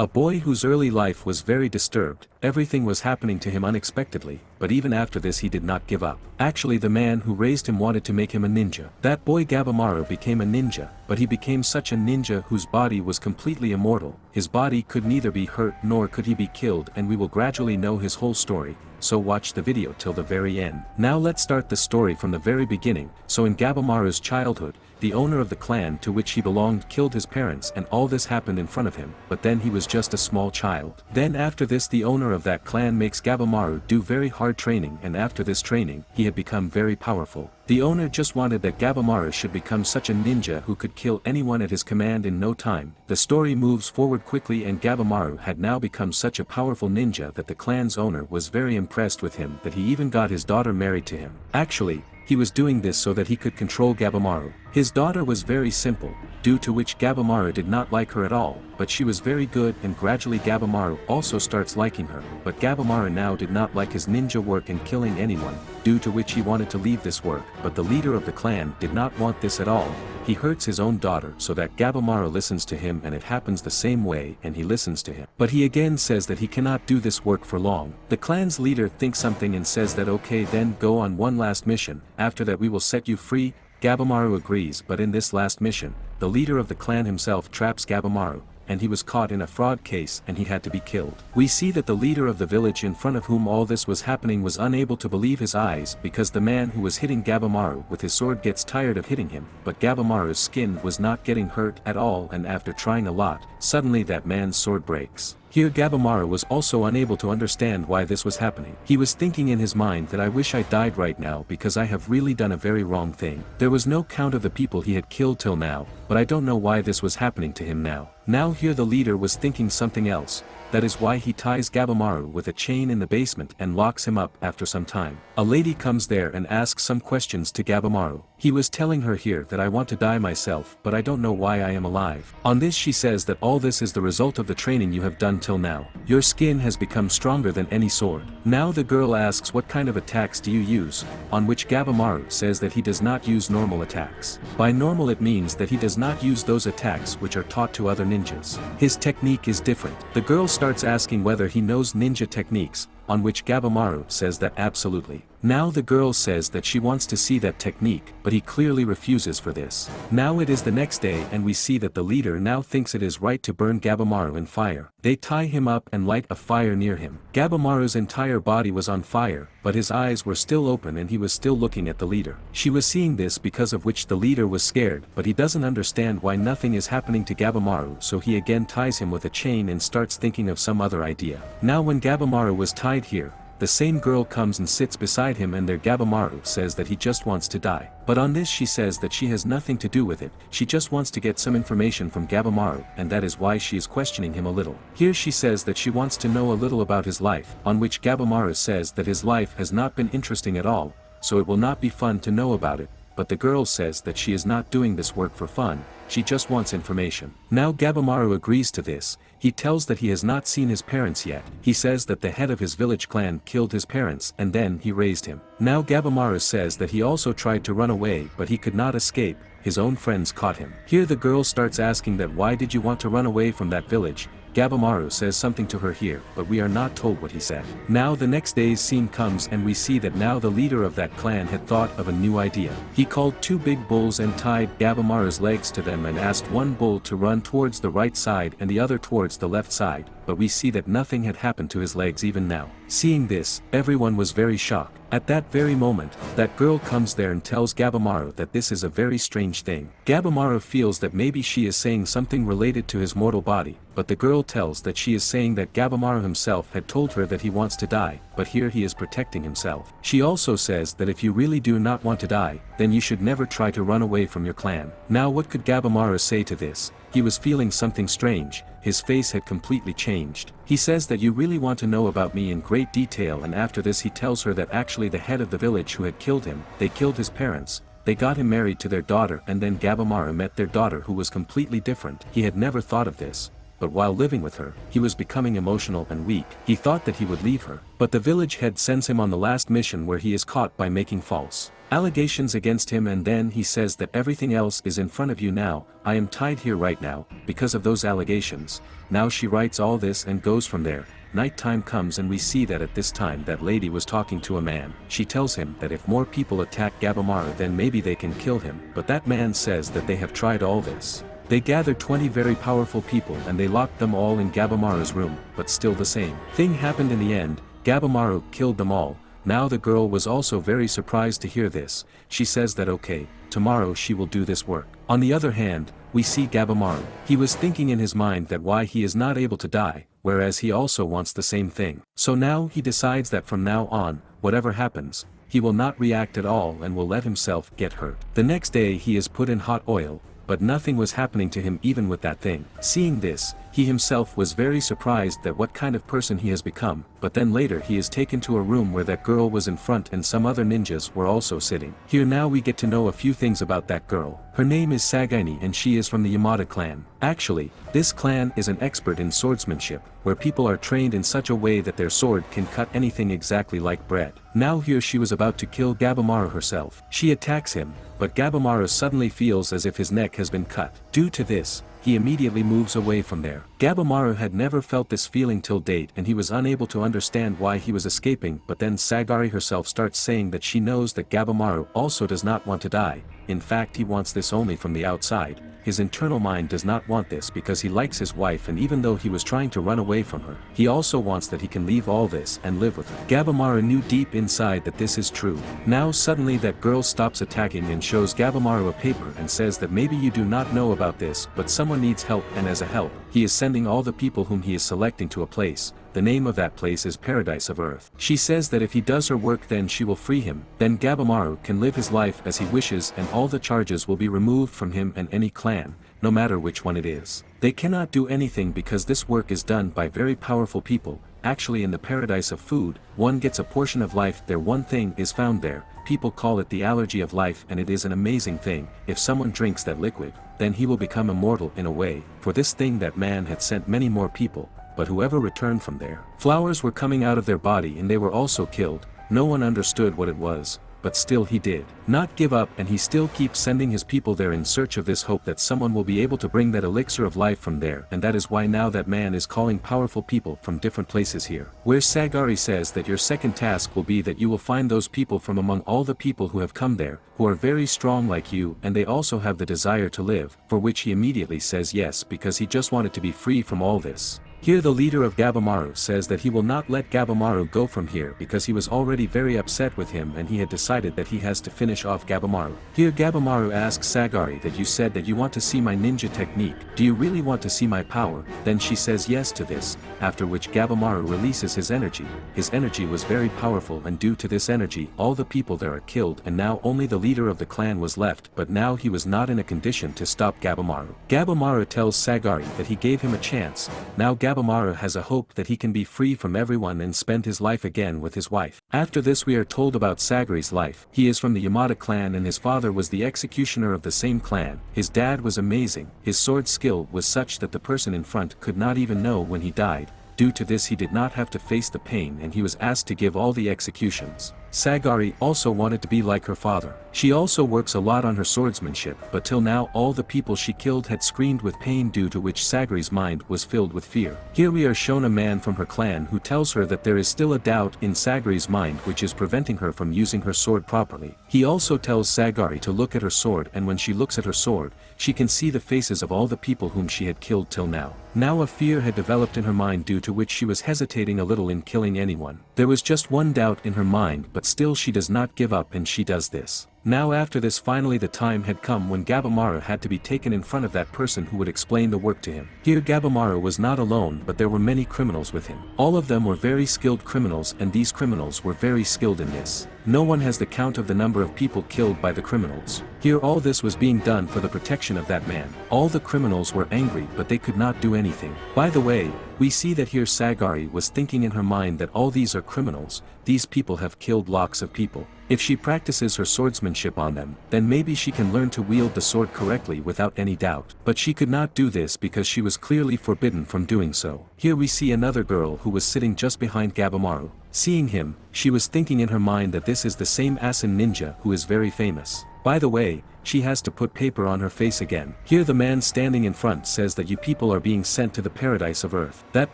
A boy whose early life was very disturbed, everything was happening to him unexpectedly, but even after this he did not give up. Actually the man who raised him wanted to make him a ninja. That boy Gabimaru became a ninja, but he became such a ninja whose body was completely immortal. His body could neither be hurt nor could he be killed, and we will gradually know his whole story. So watch the video till the very end. Now let's start the story from the very beginning. So in Gabimaru's childhood, the owner of the clan to which he belonged killed his parents, and all this happened in front of him, but then he was just a small child. Then after this the owner of that clan makes Gabimaru do very hard training, and after this training, he had become very powerful. The owner just wanted that Gabimaru should become such a ninja who could kill anyone at his command in no time. The story moves forward quickly, and Gabimaru had now become such a powerful ninja that the clan's owner was very impressed with him, that he even got his daughter married to him. Actually, he was doing this so that he could control Gabimaru. His daughter was very simple, due to which Gabimaru did not like her at all, but she was very good, and gradually Gabimaru also starts liking her. But Gabimaru now did not like his ninja work and killing anyone, due to which he wanted to leave this work, but the leader of the clan did not want this at all. He hurts his own daughter so that Gabimaru listens to him, and it happens the same way, and he listens to him. But he again says that he cannot do this work for long. The clan's leader thinks something and says that okay, then go on one last mission, after that we will set you free. Gabimaru agrees, but in this last mission, the leader of the clan himself traps Gabimaru, and he was caught in a fraud case and he had to be killed. We see that the leader of the village in front of whom all this was happening was unable to believe his eyes, because the man who was hitting Gabimaru with his sword gets tired of hitting him, but Gabimaru's skin was not getting hurt at all, and after trying a lot, suddenly that man's sword breaks. Here Gabimaru was also unable to understand why this was happening. He was thinking in his mind that I wish I died right now because I have really done a very wrong thing. There was no count of the people he had killed till now, but I don't know why this was happening to him now. Now here the leader was thinking something else. That is why he ties Gabimaru with a chain in the basement and locks him up. After some time, a lady comes there and asks some questions to Gabimaru. He was telling her here that I want to die myself, but I don't know why I am alive. On this she says that all this is the result of the training you have done till now. Your skin has become stronger than any sword. Now the girl asks what kind of attacks do you use, on which Gabimaru says that he does not use normal attacks. By normal it means that he does not use those attacks which are taught to other ninjas. His technique is different. The girl starts asking whether he knows ninja techniques, on which Gabimaru says that absolutely. Now the girl says that she wants to see that technique, but he clearly refuses for this. Now it is the next day, and we see that the leader now thinks it is right to burn Gabimaru in fire. They tie him up and light a fire near him. Gabimaru's entire body was on fire, but his eyes were still open and he was still looking at the leader. She was seeing this, because of which the leader was scared, but he doesn't understand why nothing is happening to Gabimaru, so he again ties him with a chain and starts thinking of some other idea. Now when Gabimaru was tied here, the same girl comes and sits beside him, and there Gabimaru says that he just wants to die. But on this she says that she has nothing to do with it, she just wants to get some information from Gabimaru, and that is why she is questioning him a little. Here she says that she wants to know a little about his life, on which Gabimaru says that his life has not been interesting at all, so it will not be fun to know about it. But the girl says that she is not doing this work for fun, she just wants information. Now Gabimaru agrees to this. He tells that he has not seen his parents yet. He says that the head of his village clan killed his parents and then he raised him. Now Gabimaru says that he also tried to run away, but he could not escape. His own friends caught him. Here the girl starts asking that why did you want to run away from that village? Gabimaru says something to her here, but we are not told what he said. Now the next day's scene comes, and we see that now the leader of that clan had thought of a new idea. He called two big bulls and tied Gabimaru's legs to them and asked one bull to run towards the right side and the other towards the left side, but we see that nothing had happened to his legs even now. Seeing this, everyone was very shocked. At that very moment, that girl comes there and tells Gabimaru that this is a very strange thing. Gabimaru feels that maybe she is saying something related to his mortal body, but the girl tells that she is saying that Gabimaru himself had told her that he wants to die, but here he is protecting himself. She also says that if you really do not want to die, then you should never try to run away from your clan. Now what could Gabimaru say to this? He was feeling something strange, his face had completely changed. He says that you really want to know about me in great detail, and after this he tells her that actually the head of the village who had killed him, they killed his parents. They got him married to their daughter, and then Gabimaru met their daughter who was completely different. He had never thought of this. but while living with her, he was becoming emotional and weak. He thought that he would leave her, but the village head sends him on the last mission where he is caught by making false allegations against him, and then he says that everything else is in front of you now. I am tied here right now, because of those allegations. Now she writes all this and goes from there. Nighttime comes and we see that at this time that lady was talking to a man. She tells him that if more people attack Gabimaru then maybe they can kill him, but that man says that they have tried all this. They gathered 20 very powerful people and they locked them all in Gabimaru's room, but still the same thing happened in the end. Gabimaru killed them all. Now the girl was also very surprised to hear this. She says that okay, tomorrow she will do this work. On the other hand, we see Gabimaru. He was thinking in his mind that why he is not able to die, whereas he also wants the same thing. So now he decides that from now on, whatever happens, he will not react at all and will let himself get hurt. The next day he is put in hot oil, but nothing was happening to him even with that thing. Seeing this, he himself was very surprised that what kind of person he has become, but then later he is taken to a room where that girl was in front and some other ninjas were also sitting. Here now we get to know a few things about that girl. Her name is Sagaini and she is from the Yamada clan. Actually, this clan is an expert in swordsmanship, where people are trained in such a way that their sword can cut anything exactly like bread. Now here she was about to kill Gabimaru herself. She attacks him, but Gabimaru suddenly feels as if his neck has been cut. Due to this, he immediately moves away from there. Gabimaru had never felt this feeling till date and he was unable to understand why he was escaping, but then Sagari herself starts saying that she knows that Gabimaru also does not want to die. In fact, he wants this only from the outside. His internal mind does not want this because he likes his wife, and even though he was trying to run away from her, he also wants that he can leave all this and live with her. Gabimaru knew deep inside that this is true. Now suddenly that girl stops attacking and shows Gabimaru a paper and says that maybe you do not know about this, but someone needs help, and as a help, he is sending all the people whom he is selecting to a place. The name of that place is Paradise of Earth. She says that if he does her work then she will free him. Then Gabimaru can live his life as he wishes and all the charges will be removed from him and any clan, no matter which one it is. They cannot do anything because this work is done by very powerful people. Actually in the Paradise of Food, one gets a portion of life there. One thing is found there. People call it the allergy of life and it is an amazing thing. If someone drinks that liquid, then he will become immortal in a way. For this thing that man had sent many more people. But whoever returned from there, flowers were coming out of their body and they were also killed. No one understood what it was, but still he did not give up and he still keeps sending his people there in search of this hope that someone will be able to bring that elixir of life from there, and that is why now that man is calling powerful people from different places here. Where Sagari says that your second task will be that you will find those people from among all the people who have come there, who are very strong like you and they also have the desire to live, for which he immediately says yes because he just wanted to be free from all this. Here the leader of Gabimaru says that he will not let Gabimaru go from here because he was already very upset with him and he had decided that he has to finish off Gabimaru. Here Gabimaru asks Sagari that you said that you want to see my ninja technique, do you really want to see my power? Then she says yes to this, after which Gabimaru releases his energy. His energy was very powerful and due to this energy all the people there are killed and now only the leader of the clan was left, but now he was not in a condition to stop Gabimaru. Gabimaru tells Sagari that he gave him a chance. Now Gabimaru has a hope that he can be free from everyone and spend his life again with his wife. After this we are told about Sagari's life. He is from the Yamada clan and his father was the executioner of the same clan. His dad was amazing. His sword skill was such that the person in front could not even know when he died. Due to this he did not have to face the pain and he was asked to give all the executions. Sagari also wanted to be like her father. She also works a lot on her swordsmanship, but till now all the people she killed had screamed with pain, due to which Sagari's mind was filled with fear. Here we are shown a man from her clan who tells her that there is still a doubt in Sagari's mind which is preventing her from using her sword properly. He also tells Sagari to look at her sword, and when she looks at her sword, she can see the faces of all the people whom she had killed till now. Now a fear had developed in her mind, due to which she was hesitating a little in killing anyone. There was just one doubt in her mind, but still she does not give up and she does this. Now after this finally the time had come when Gabimaru had to be taken in front of that person who would explain the work to him. Here Gabimaru was not alone, but there were many criminals with him. All of them were very skilled criminals and these criminals were very skilled in this. No one has the count of the number of people killed by the criminals. Here all this was being done for the protection of that man. All the criminals were angry but they could not do anything. By the way, we see that here Sagari was thinking in her mind that all these are criminals, these people have killed lots of people. If she practices her swordsmanship on them, then maybe she can learn to wield the sword correctly without any doubt. But she could not do this because she was clearly forbidden from doing so. Here we see another girl who was sitting just behind Gabimaru. Seeing him, she was thinking in her mind that this is the same Asin ninja who is very famous. By the way, she has to put paper on her face again. Here the man standing in front says that you people are being sent to the paradise of Earth. That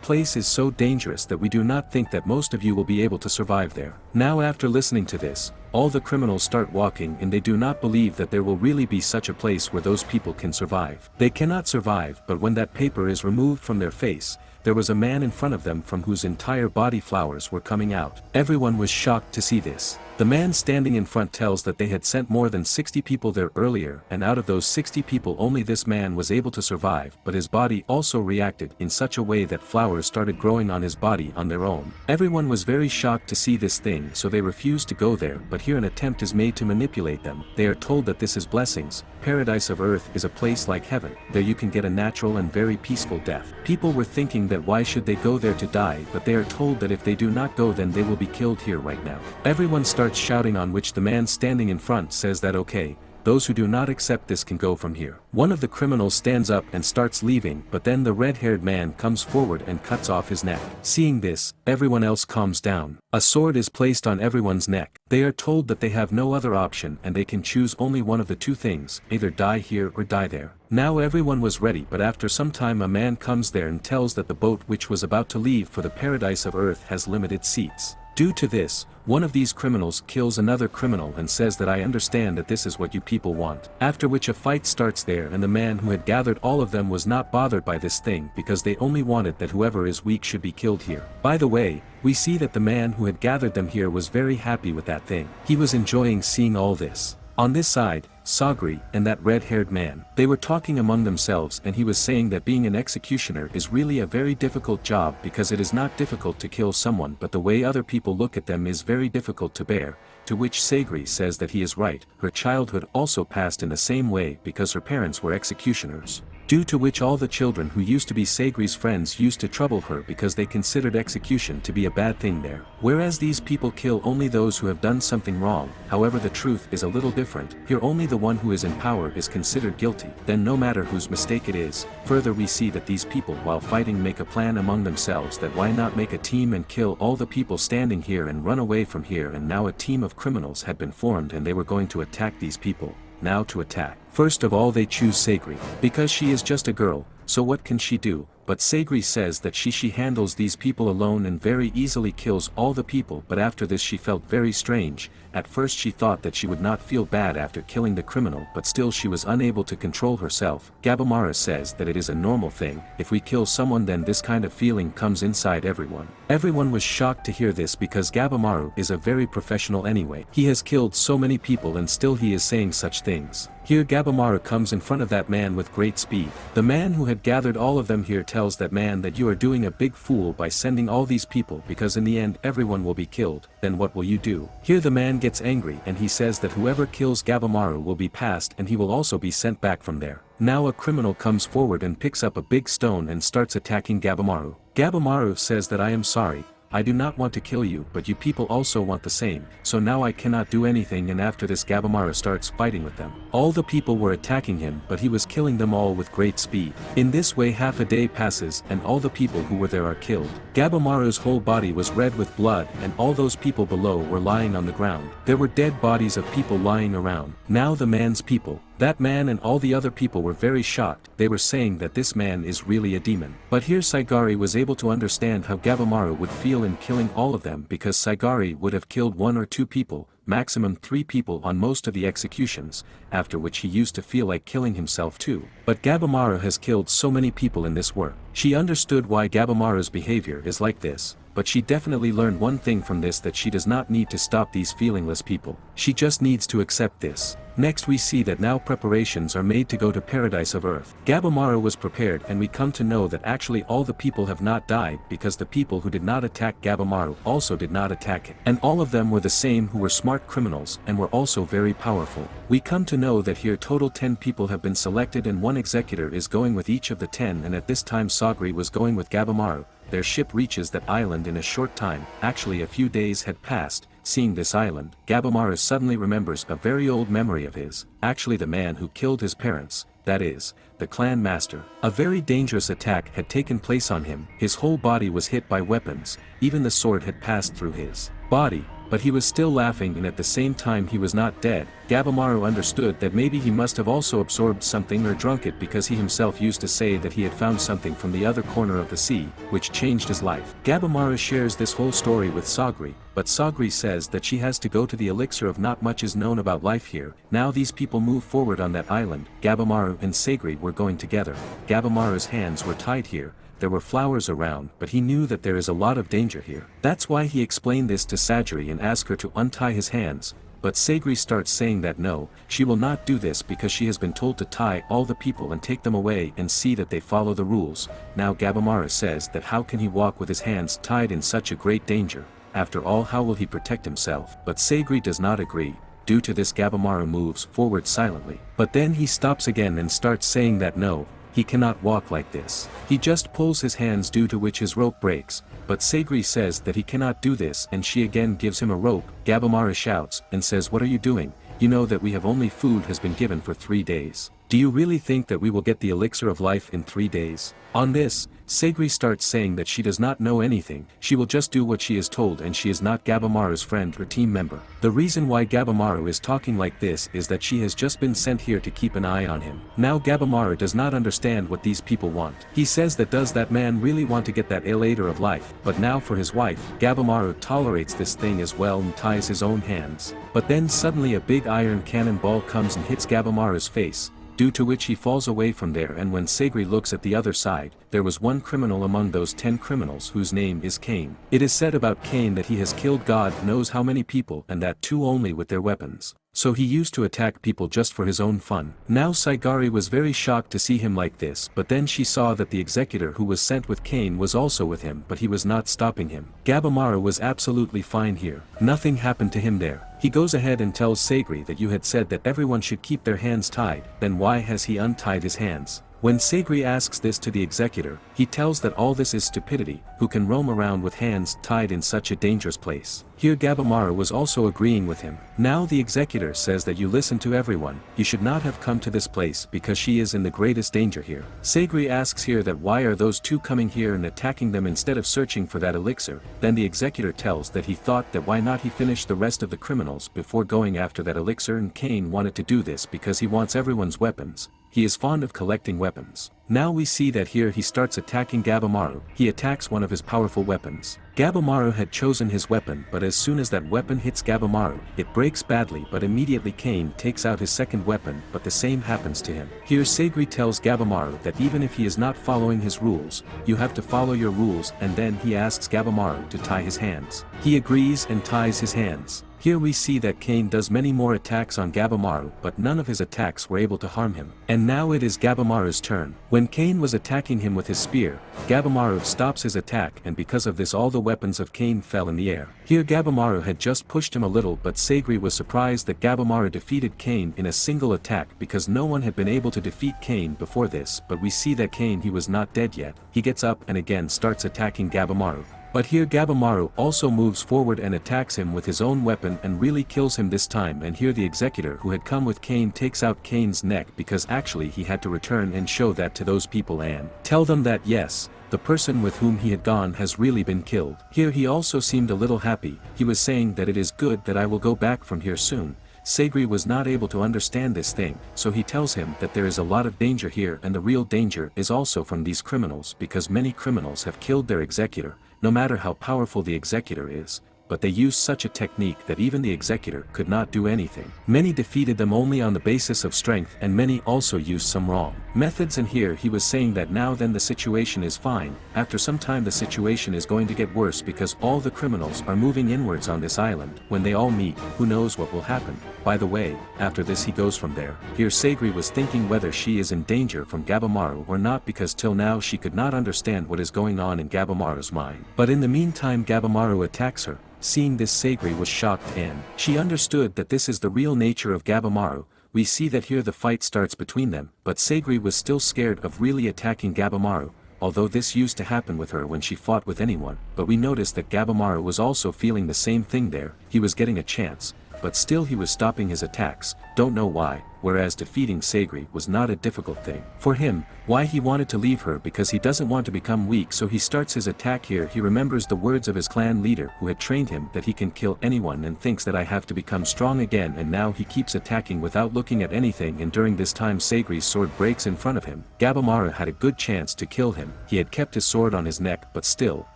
place is so dangerous that we do not think that most of you will be able to survive there. Now after listening to this, all the criminals start walking and they do not believe that there will really be such a place where those people can survive. They cannot survive, but when that paper is removed from their face, there was a man in front of them from whose entire body flowers were coming out. Everyone was shocked to see this. The man standing in front tells that they had sent more than 60 people there earlier, and out of those 60 people only this man was able to survive, but his body also reacted in such a way that flowers started growing on his body on their own. Everyone was very shocked to see this thing, so they refused to go there, but here an attempt is made to manipulate them. They are told that this is blessings. Paradise of Earth is a place like heaven. There you can get a natural and very peaceful death. People were thinking that why should they go there to die, but they are told that if they do not go then they will be killed here right now. Everyone starts shouting, on which the man standing in front says that okay, those who do not accept this can go from here. One of the criminals stands up and starts leaving, but then the red-haired man comes forward and cuts off his neck. Seeing this, everyone else calms down. A sword is placed on everyone's neck. They are told that they have no other option and they can choose only one of the two things, either die here or die there. Now everyone was ready, but after some time a man comes there and tells that the boat which was about to leave for the paradise of Earth has limited seats. Due to this, one of these criminals kills another criminal and says that I understand that this is what you people want. After which a fight starts there, and the man who had gathered all of them was not bothered by this thing because they only wanted that whoever is weak should be killed here. By the way, we see that the man who had gathered them here was very happy with that thing. He was enjoying seeing all this. On this side, Sagri and that red-haired man, they were talking among themselves, and he was saying that being an executioner is really a very difficult job because it is not difficult to kill someone, but the way other people look at them is very difficult to bear, to which Sagri says that he is right. Her childhood also passed in the same way because her parents were executioners. Due to which all the children who used to be Sagri's friends used to trouble her because they considered execution to be a bad thing there. Whereas these people kill only those who have done something wrong, however the truth is a little different. Here only the one who is in power is considered guilty, then no matter whose mistake it is. Further we see that these people while fighting make a plan among themselves that why not make a team and kill all the people standing here and run away from here, and now a team of criminals had been formed and they were going to attack these people. Now to attack. First of all they choose Sagri, because she is just a girl, so what can she do? But Sagri says that she handles these people alone and very easily kills all the people, but after this she felt very strange. At first she thought that she would not feel bad after killing the criminal, but still she was unable to control herself. Gabimaru says that it is a normal thing, if we kill someone then this kind of feeling comes inside everyone. Everyone was shocked to hear this because Gabimaru is a very professional anyway. He has killed so many people and still he is saying such things. Here Gabimaru comes in front of that man with great speed. The man who had gathered all of them here tells that man that you are doing a big fool by sending all these people because in the end everyone will be killed, then what will you do? Here the man gets angry and he says that whoever kills Gabimaru will be passed and he will also be sent back from there. Now a criminal comes forward and picks up a big stone and starts attacking Gabimaru. Gabimaru says that I am sorry, I do not want to kill you, but you people also want the same, so now I cannot do anything, and after this Gabimaru starts fighting with them. All the people were attacking him, but he was killing them all with great speed. In this way half a day passes and all the people who were there are killed. Gabimaru's whole body was red with blood and all those people below were lying on the ground. There were dead bodies of people lying around. Now the man's people, that man and all the other people were very shocked. They were saying that this man is really a demon. But here Sagari was able to understand how Gabimaru would feel in killing all of them, because Sagari would have killed 1 or 2 people, maximum 3 people on most of the executions, after which he used to feel like killing himself too. But Gabimaru has killed so many people in this work. She understood why Gabimaru's behavior is like this, but she definitely learned one thing from this, that she does not need to stop these feelingless people. She just needs to accept this. Next we see that now preparations are made to go to Paradise of Earth. Gabimaru was prepared and we come to know that actually all the people have not died because the people who did not attack Gabimaru also did not attack him. And all of them were the same who were smart smart criminals and were also very powerful. We come to know that here total 10 people have been selected and one executor is going with each of the 10, and at this time Sagri was going with Gabimaru. Their ship reaches that island in a short time. Actually a few days had passed. Seeing this island, Gabimaru suddenly remembers a very old memory of his, actually the man who killed his parents, that is, the clan master. A very dangerous attack had taken place on him. His whole body was hit by weapons, even the sword had passed through his body. But he was still laughing, and at the same time he was not dead. Gabimaru understood that maybe he must have also absorbed something or drunk it, because he himself used to say that he had found something from the other corner of the sea, which changed his life. Gabimaru shares this whole story with Sagri, but Sagri says that she has to go to the elixir of not much is known about life here. Now these people move forward on that island. Gabimaru and Sagri were going together. Gabimaru's hands were tied here. There were flowers around, but he knew that there is a lot of danger here. That's why he explained this to Sagri and asked her to untie his hands. But Sagri starts saying that no, she will not do this because she has been told to tie all the people and take them away and see that they follow the rules. Now Gabimaru says that how can he walk with his hands tied in such a great danger? After all, how will he protect himself? But Sagri does not agree. Due to this, Gabimaru moves forward silently. But then he stops again and starts saying that no, he cannot walk like this. He just pulls his hands, due to which his rope breaks. But Sagri says that he cannot do this, and she again gives him a rope. Gabimaru shouts and says, "What are you doing? You know that we have only food has been given for 3 days. Do you really think that we will get the elixir of life in 3 days?" On this, Sagri starts saying that she does not know anything, she will just do what she is told, and she is not Gabimaru's friend or team member. The reason why Gabimaru is talking like this is that she has just been sent here to keep an eye on him. Now Gabimaru does not understand what these people want. He says that does that man really want to get that elixir of life? But now for his wife, Gabimaru tolerates this thing as well and ties his own hands. But then suddenly a big iron cannonball comes and hits Gabimaru's face, due to which he falls away from there, and when Sagri looks at the other side, there was one criminal among those 10 criminals whose name is Cain. It is said about Cain that he has killed God knows how many people, and that too only with their weapons. So he used to attack people just for his own fun. Now Sagari was very shocked to see him like this, but then she saw that the executor who was sent with Cain was also with him, but he was not stopping him. Gabimaru was absolutely fine here. Nothing happened to him there. He goes ahead and tells Sagri that you had said that everyone should keep their hands tied, then why has he untied his hands? When Sagri asks this to the executor, he tells that all this is stupidity, who can roam around with hands tied in such a dangerous place. Here Gabimaru was also agreeing with him. Now the executor says that you listen to everyone, you should not have come to this place because she is in the greatest danger here. Sagri asks here that why are those two coming here and attacking them instead of searching for that elixir. Then the executor tells that he thought that why not he finish the rest of the criminals before going after that elixir, and Cain wanted to do this because he wants everyone's weapons. He is fond of collecting weapons. Now we see that here he starts attacking Gabimaru. He attacks one of his powerful weapons. Gabimaru had chosen his weapon, but as soon as that weapon hits Gabimaru, it breaks badly, but immediately Cain takes out his second weapon, but the same happens to him. Here Sagri tells Gabimaru that even if he is not following his rules, you have to follow your rules, and then he asks Gabimaru to tie his hands. He agrees and ties his hands. Here we see that Cain does many more attacks on Gabimaru, but none of his attacks were able to harm him. And now it is Gabimaru's turn. When Cain was attacking him with his spear, Gabimaru stops his attack, and because of this all the weapons of Cain fell in the air. Here Gabimaru had just pushed him a little, but Sagri was surprised that Gabimaru defeated Cain in a single attack because no one had been able to defeat Cain before this, but we see that Cain he was not dead yet. He gets up and again starts attacking Gabimaru. But here Gabimaru also moves forward and attacks him with his own weapon and really kills him this time, and here the executor who had come with Cain takes out Cain's neck because actually he had to return and show that to those people and tell them that yes, the person with whom he had gone has really been killed. Here he also seemed a little happy. He was saying that it is good that I will go back from here soon. Sagri was not able to understand this thing, so he tells him that there is a lot of danger here, and the real danger is also from these criminals because many criminals have killed their executor, no matter how powerful the executor is. But they used such a technique that even the executor could not do anything. Many defeated them only on the basis of strength, and many also used some wrong methods, and here he was saying that now then the situation is fine. After some time the situation is going to get worse because all the criminals are moving inwards on this island. When they all meet, who knows what will happen. By the way, after this he goes from there. Here Sagri was thinking whether she is in danger from Gabimaru or not because till now she could not understand what is going on in Gabimaru's mind. But in the meantime Gabimaru attacks her. Seeing this, Sagri was shocked and she understood that this is the real nature of Gabimaru. We see that here the fight starts between them, but Sagri was still scared of really attacking Gabimaru, although this used to happen with her when she fought with anyone. But we noticed that Gabimaru was also feeling the same thing there. He was getting a chance, but still he was stopping his attacks, don't know why, whereas defeating Sagri was not a difficult thing. For him, why he wanted to leave her because he doesn't want to become weak, so he starts his attack here. He remembers the words of his clan leader who had trained him that he can kill anyone and thinks that I have to become strong again, and now he keeps attacking without looking at anything, and during this time Sagri's sword breaks in front of him. Gabimaru had a good chance to kill him. He had kept his sword on his neck, but still,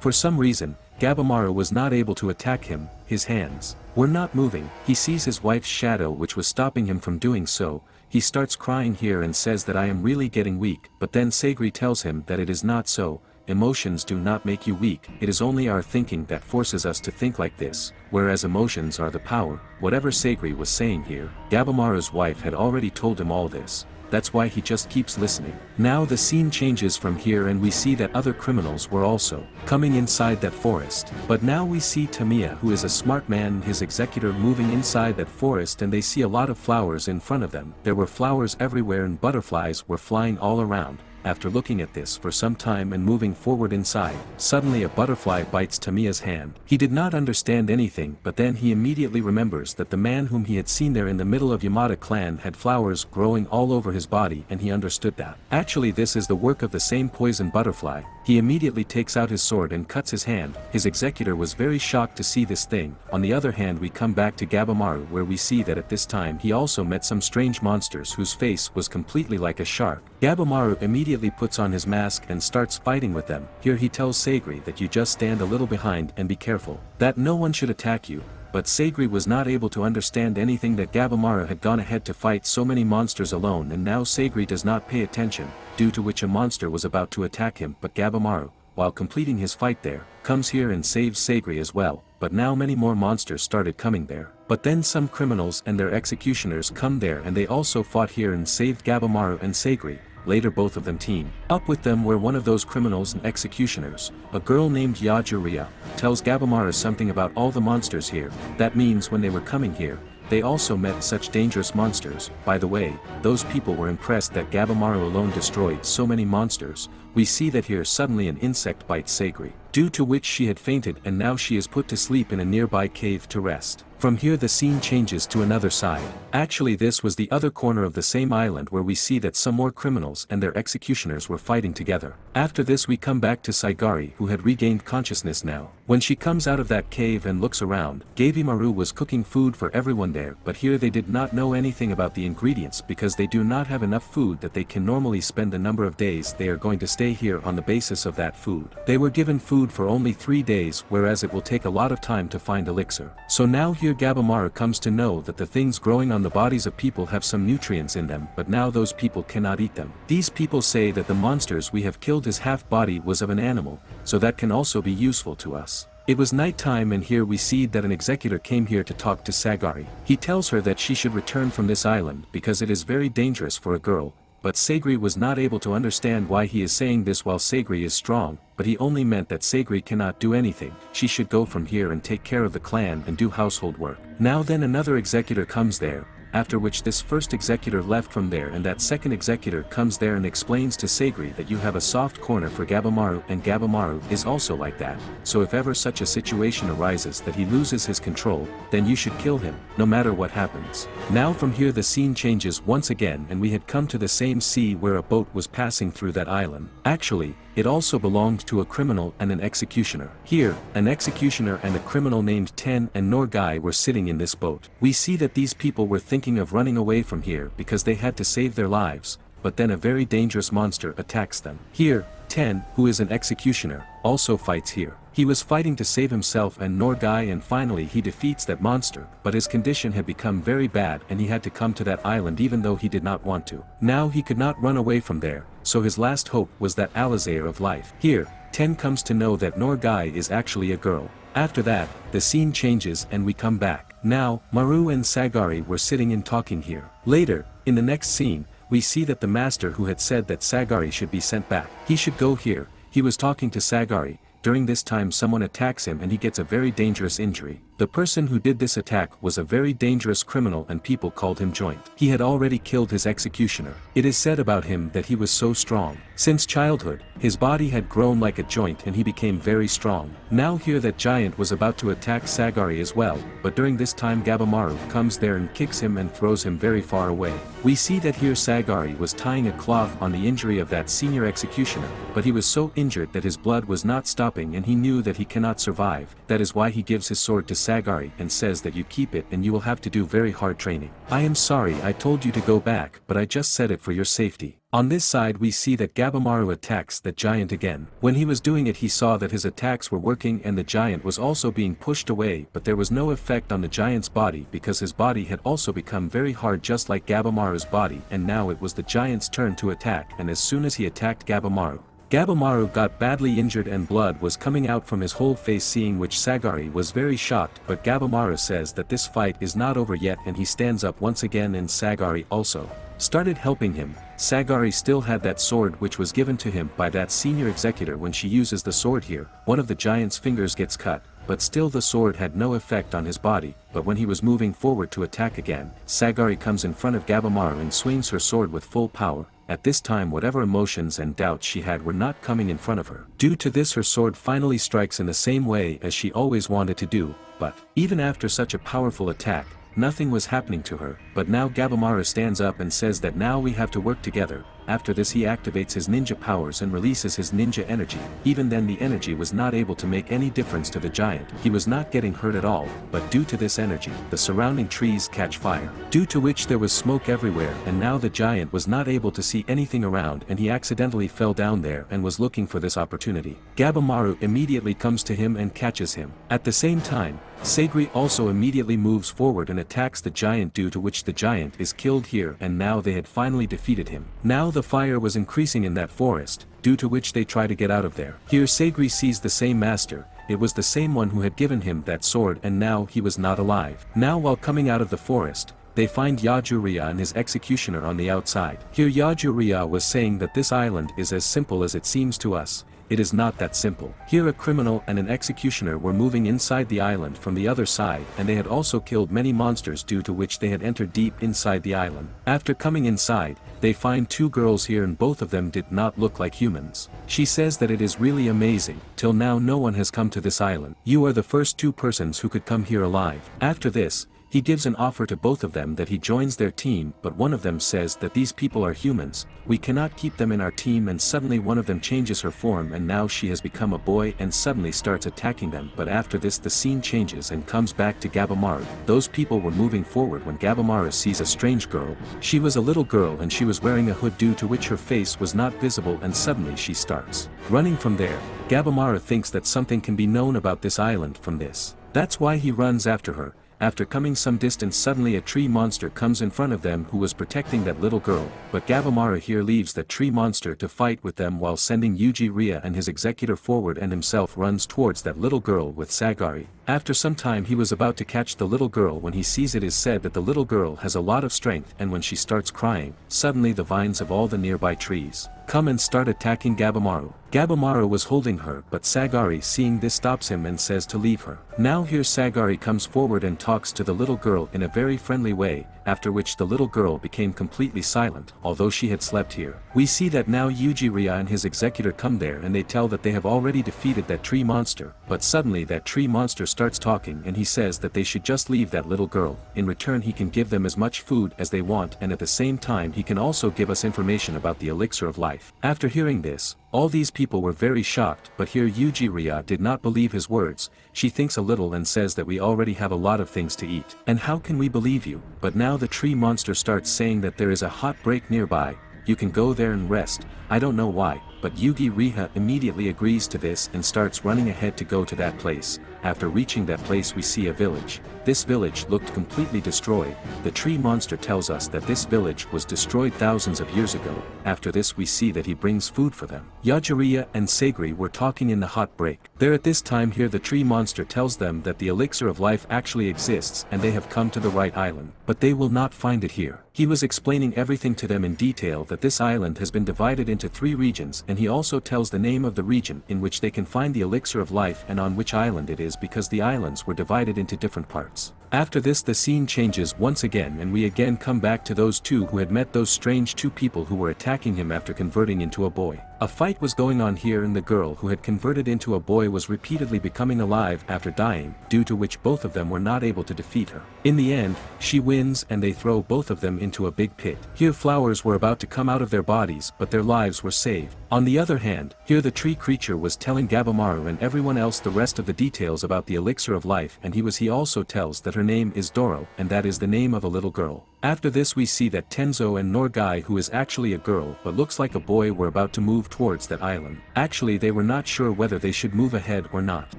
for some reason, Gabimaru was not able to attack him. His hands were not moving. He sees his wife's shadow which was stopping him from doing so. He starts crying here and says that I am really getting weak, but then Sagri tells him that it is not so. Emotions do not make you weak, it is only our thinking that forces us to think like this, whereas emotions are the power. Whatever Sagri was saying here, Gabimaru's wife had already told him all this. That's why he just keeps listening. Now the scene changes from here and we see that other criminals were also coming inside that forest. But now we see Tamiya, who is a smart man, and his executor moving inside that forest, and they see a lot of flowers in front of them. There were flowers everywhere and butterflies were flying all around. After looking at this for some time and moving forward inside, suddenly a butterfly bites Tamiya's hand. He did not understand anything, but then he immediately remembers that the man whom he had seen there in the middle of Yamada clan had flowers growing all over his body, and he understood that actually this is the work of the same poison butterfly. He immediately takes out his sword and cuts his hand. His executor was very shocked to see this thing. On the other hand, we come back to Gabimaru, where we see that at this time he also met some strange monsters whose face was completely like a shark. Gabimaru immediately puts on his mask and starts fighting with them. Here he tells Sagri that you just stand a little behind and be careful, that no one should attack you. But Sagri was not able to understand anything, that Gabimaru had gone ahead to fight so many monsters alone, and now Sagri does not pay attention, due to which a monster was about to attack him. But Gabimaru, while completing his fight there, comes here and saves Sagri as well. But now many more monsters started coming there. But then some criminals and their executioners come there, and they also fought here and saved Gabimaru and Sagri. Later both of them team up with them, where one of those criminals and executioners, a girl named Yajiria, tells Gabimaru something about all the monsters here. That means when they were coming here, they also met such dangerous monsters. By the way, those people were impressed that Gabimaru alone destroyed so many monsters. We see that here suddenly an insect bites Sagri, due to which she had fainted, and now she is put to sleep in a nearby cave to rest. From here the scene changes to another side. Actually this was the other corner of the same island, where we see that some more criminals and their executioners were fighting together. After this we come back to Saigari, who had regained consciousness now. When she comes out of that cave and looks around, Gabimaru was cooking food for everyone there, but here they did not know anything about the ingredients because they do not have enough food that they can normally spend the number of days they are going to stay here on the basis of that food. They were given food for only 3 days, whereas it will take a lot of time to find elixir. So now here Gabimaru comes to know that the things growing on the bodies of people have some nutrients in them, but now those people cannot eat them. These people say that the monsters we have killed, his half body was of an animal, so that can also be useful to us. It was night time, and here we see that an executor came here to talk to Sagari. He tells her that she should return from this island because it is very dangerous for a girl. But Sagri was not able to understand why he is saying this while Sagri is strong, but he only meant that Sagri cannot do anything. She should go from here and take care of the clan and do household work. Now then another executor comes there, after which this first executor left from there, and that second executor comes there and explains to Sagri that you have a soft corner for Gabimaru, and Gabimaru is also like that. So if ever such a situation arises that he loses his control, then you should kill him, no matter what happens. Now from here the scene changes once again, and we had come to the same sea where a boat was passing through that island. Actually, it also belonged to a criminal and an executioner. Here, an executioner and a criminal named Ten and Norgai were sitting in this boat. We see that these people were thinking of running away from here because they had to save their lives, but then a very dangerous monster attacks them. Here, Ten, who is an executioner, also fights here. He was fighting to save himself and Norgai, and finally he defeats that monster, but his condition had become very bad and he had to come to that island even though he did not want to. Now he could not run away from there, so his last hope was that Alizair of life. Here, Ten comes to know that Norgai is actually a girl. After that, the scene changes and we come back. Now, Maru and Sagari were sitting and talking here. Later, in the next scene, we see that the master who had said that Sagari should be sent back, he should go here, he was talking to Sagari, During this time someone attacks him and he gets a very dangerous injury. The person who did this attack was a very dangerous criminal and people called him Joint. He had already killed his executioner. It is said about him that he was so strong. Since childhood, his body had grown like a joint and he became very strong. Now here that giant was about to attack Sagari as well, but during this time Gabimaru comes there and kicks him and throws him very far away. We see that here Sagari was tying a cloth on the injury of that senior executioner, but he was so injured that his blood was not stopping and he knew that he cannot survive. That is why he gives his sword to Sagari and says that you keep it and you will have to do very hard training. I am sorry I told you to go back, but I just said it for your safety. On this side we see that Gabimaru attacks that giant again. When he was doing it he saw that his attacks were working and the giant was also being pushed away, but there was no effect on the giant's body because his body had also become very hard just like Gabimaru's body, and now it was the giant's turn to attack, and as soon as he attacked Gabimaru, Gabimaru got badly injured and blood was coming out from his whole face, seeing which Sagari was very shocked, but Gabimaru says that this fight is not over yet and he stands up once again and Sagari also started helping him. Sagari still had that sword which was given to him by that senior executor. When she uses the sword here, one of the giant's fingers gets cut, but still the sword had no effect on his body, but when he was moving forward to attack again, Sagari comes in front of Gabimaru and swings her sword with full power. At this time whatever emotions and doubts she had were not coming in front of her. Due to this her sword finally strikes in the same way as she always wanted to do, but even after such a powerful attack, nothing was happening to her. But now Gabimaru stands up and says that now we have to work together. After this he activates his ninja powers and releases his ninja energy. Even then the energy was not able to make any difference to the giant. He was not getting hurt at all, but due to this energy, the surrounding trees catch fire, due to which there was smoke everywhere, and now the giant was not able to see anything around and he accidentally fell down there and was looking for this opportunity. Gabimaru immediately comes to him and catches him. At the same time, Sagari also immediately moves forward and attacks the giant, due to which the giant is killed here, and now they had finally defeated him. Now the fire was increasing in that forest, due to which they try to get out of there. Here Sagari sees the same master. It was the same one who had given him that sword and now he was not alive. Now while coming out of the forest, they find Yajuriya and his executioner on the outside. Here Yajuriya was saying that this island is as simple as it seems to us. It is not that simple. Here a criminal and an executioner were moving inside the island from the other side, and they had also killed many monsters, due to which they had entered deep inside the island. After coming inside, they find two girls here and both of them did not look like humans. She says that it is really amazing, till now no one has come to this island. You are the first two persons who could come here alive. After this, he gives an offer to both of them that he joins their team, but one of them says that these people are humans, we cannot keep them in our team, and suddenly one of them changes her form and now she has become a boy and suddenly starts attacking them. But after this the scene changes and comes back to Gabimaru. Those people were moving forward when Gabimaru sees a strange girl. She was a little girl and she was wearing a hood, due to which her face was not visible, and suddenly she starts running from there. Gabimaru thinks that something can be known about this island from this. That's why he runs after her. After coming some distance suddenly a tree monster comes in front of them who was protecting that little girl, but Gabimaru here leaves that tree monster to fight with them while sending Yujiriya and his executor forward, and himself runs towards that little girl with Sagari. After some time he was about to catch the little girl when he sees it is said that the little girl has a lot of strength, and when she starts crying, suddenly the vines of all the nearby trees come and start attacking Gabimaru. Gabimaru was holding her, but Sagari seeing this stops him and says to leave her. Now here Sagari comes forward and talks to the little girl in a very friendly way, after which the little girl became completely silent, although she had slept here. We see that now Yujiriya and his executor come there and they tell that they have already defeated that tree monster, but suddenly that tree monster starts talking and he says that they should just leave that little girl. In return he can give them as much food as they want, and at the same time he can also give us information about the elixir of life. After hearing this, all these people were very shocked, but here Yujiriya did not believe his words. She thinks a little and says that we already have a lot of things to eat. And how can we believe you? But now the tree monster starts saying that there is a hot break nearby. You can go there and rest. I don't know why, but Yujiriya immediately agrees to this and starts running ahead to go to that place. After reaching that place we see a village. This village looked completely destroyed. The tree monster tells us that this village was destroyed thousands of years ago. After this we see that he brings food for them. Yajuriya and Sagari were talking in the hot break. There at this time here the tree monster tells them that the elixir of life actually exists and they have come to the right island. But they will not find it here. He was explaining everything to them in detail, that this island has been divided into 3 regions, and he also tells the name of the region in which they can find the elixir of life and on which island it is, because the islands were divided into different parts. After this the scene changes once again, and we again come back to those 2 who had met those strange 2 people who were attacking him after converting into a boy. A fight was going on here, and the girl who had converted into a boy was repeatedly becoming alive after dying, due to which both of them were not able to defeat her. In the end, she wins and they throw both of them into a big pit. Here flowers were about to come out of their bodies, but their lives were saved. On the other hand, here the tree creature was telling Gabimaru and everyone else the rest of the details about the elixir of life, and he also tells that her name is Doro, and that is the name of a little girl. After this we see that Tenzo and Norgai, who is actually a girl but looks like a boy, were about to move towards that island. Actually they were not sure whether they should move ahead or not.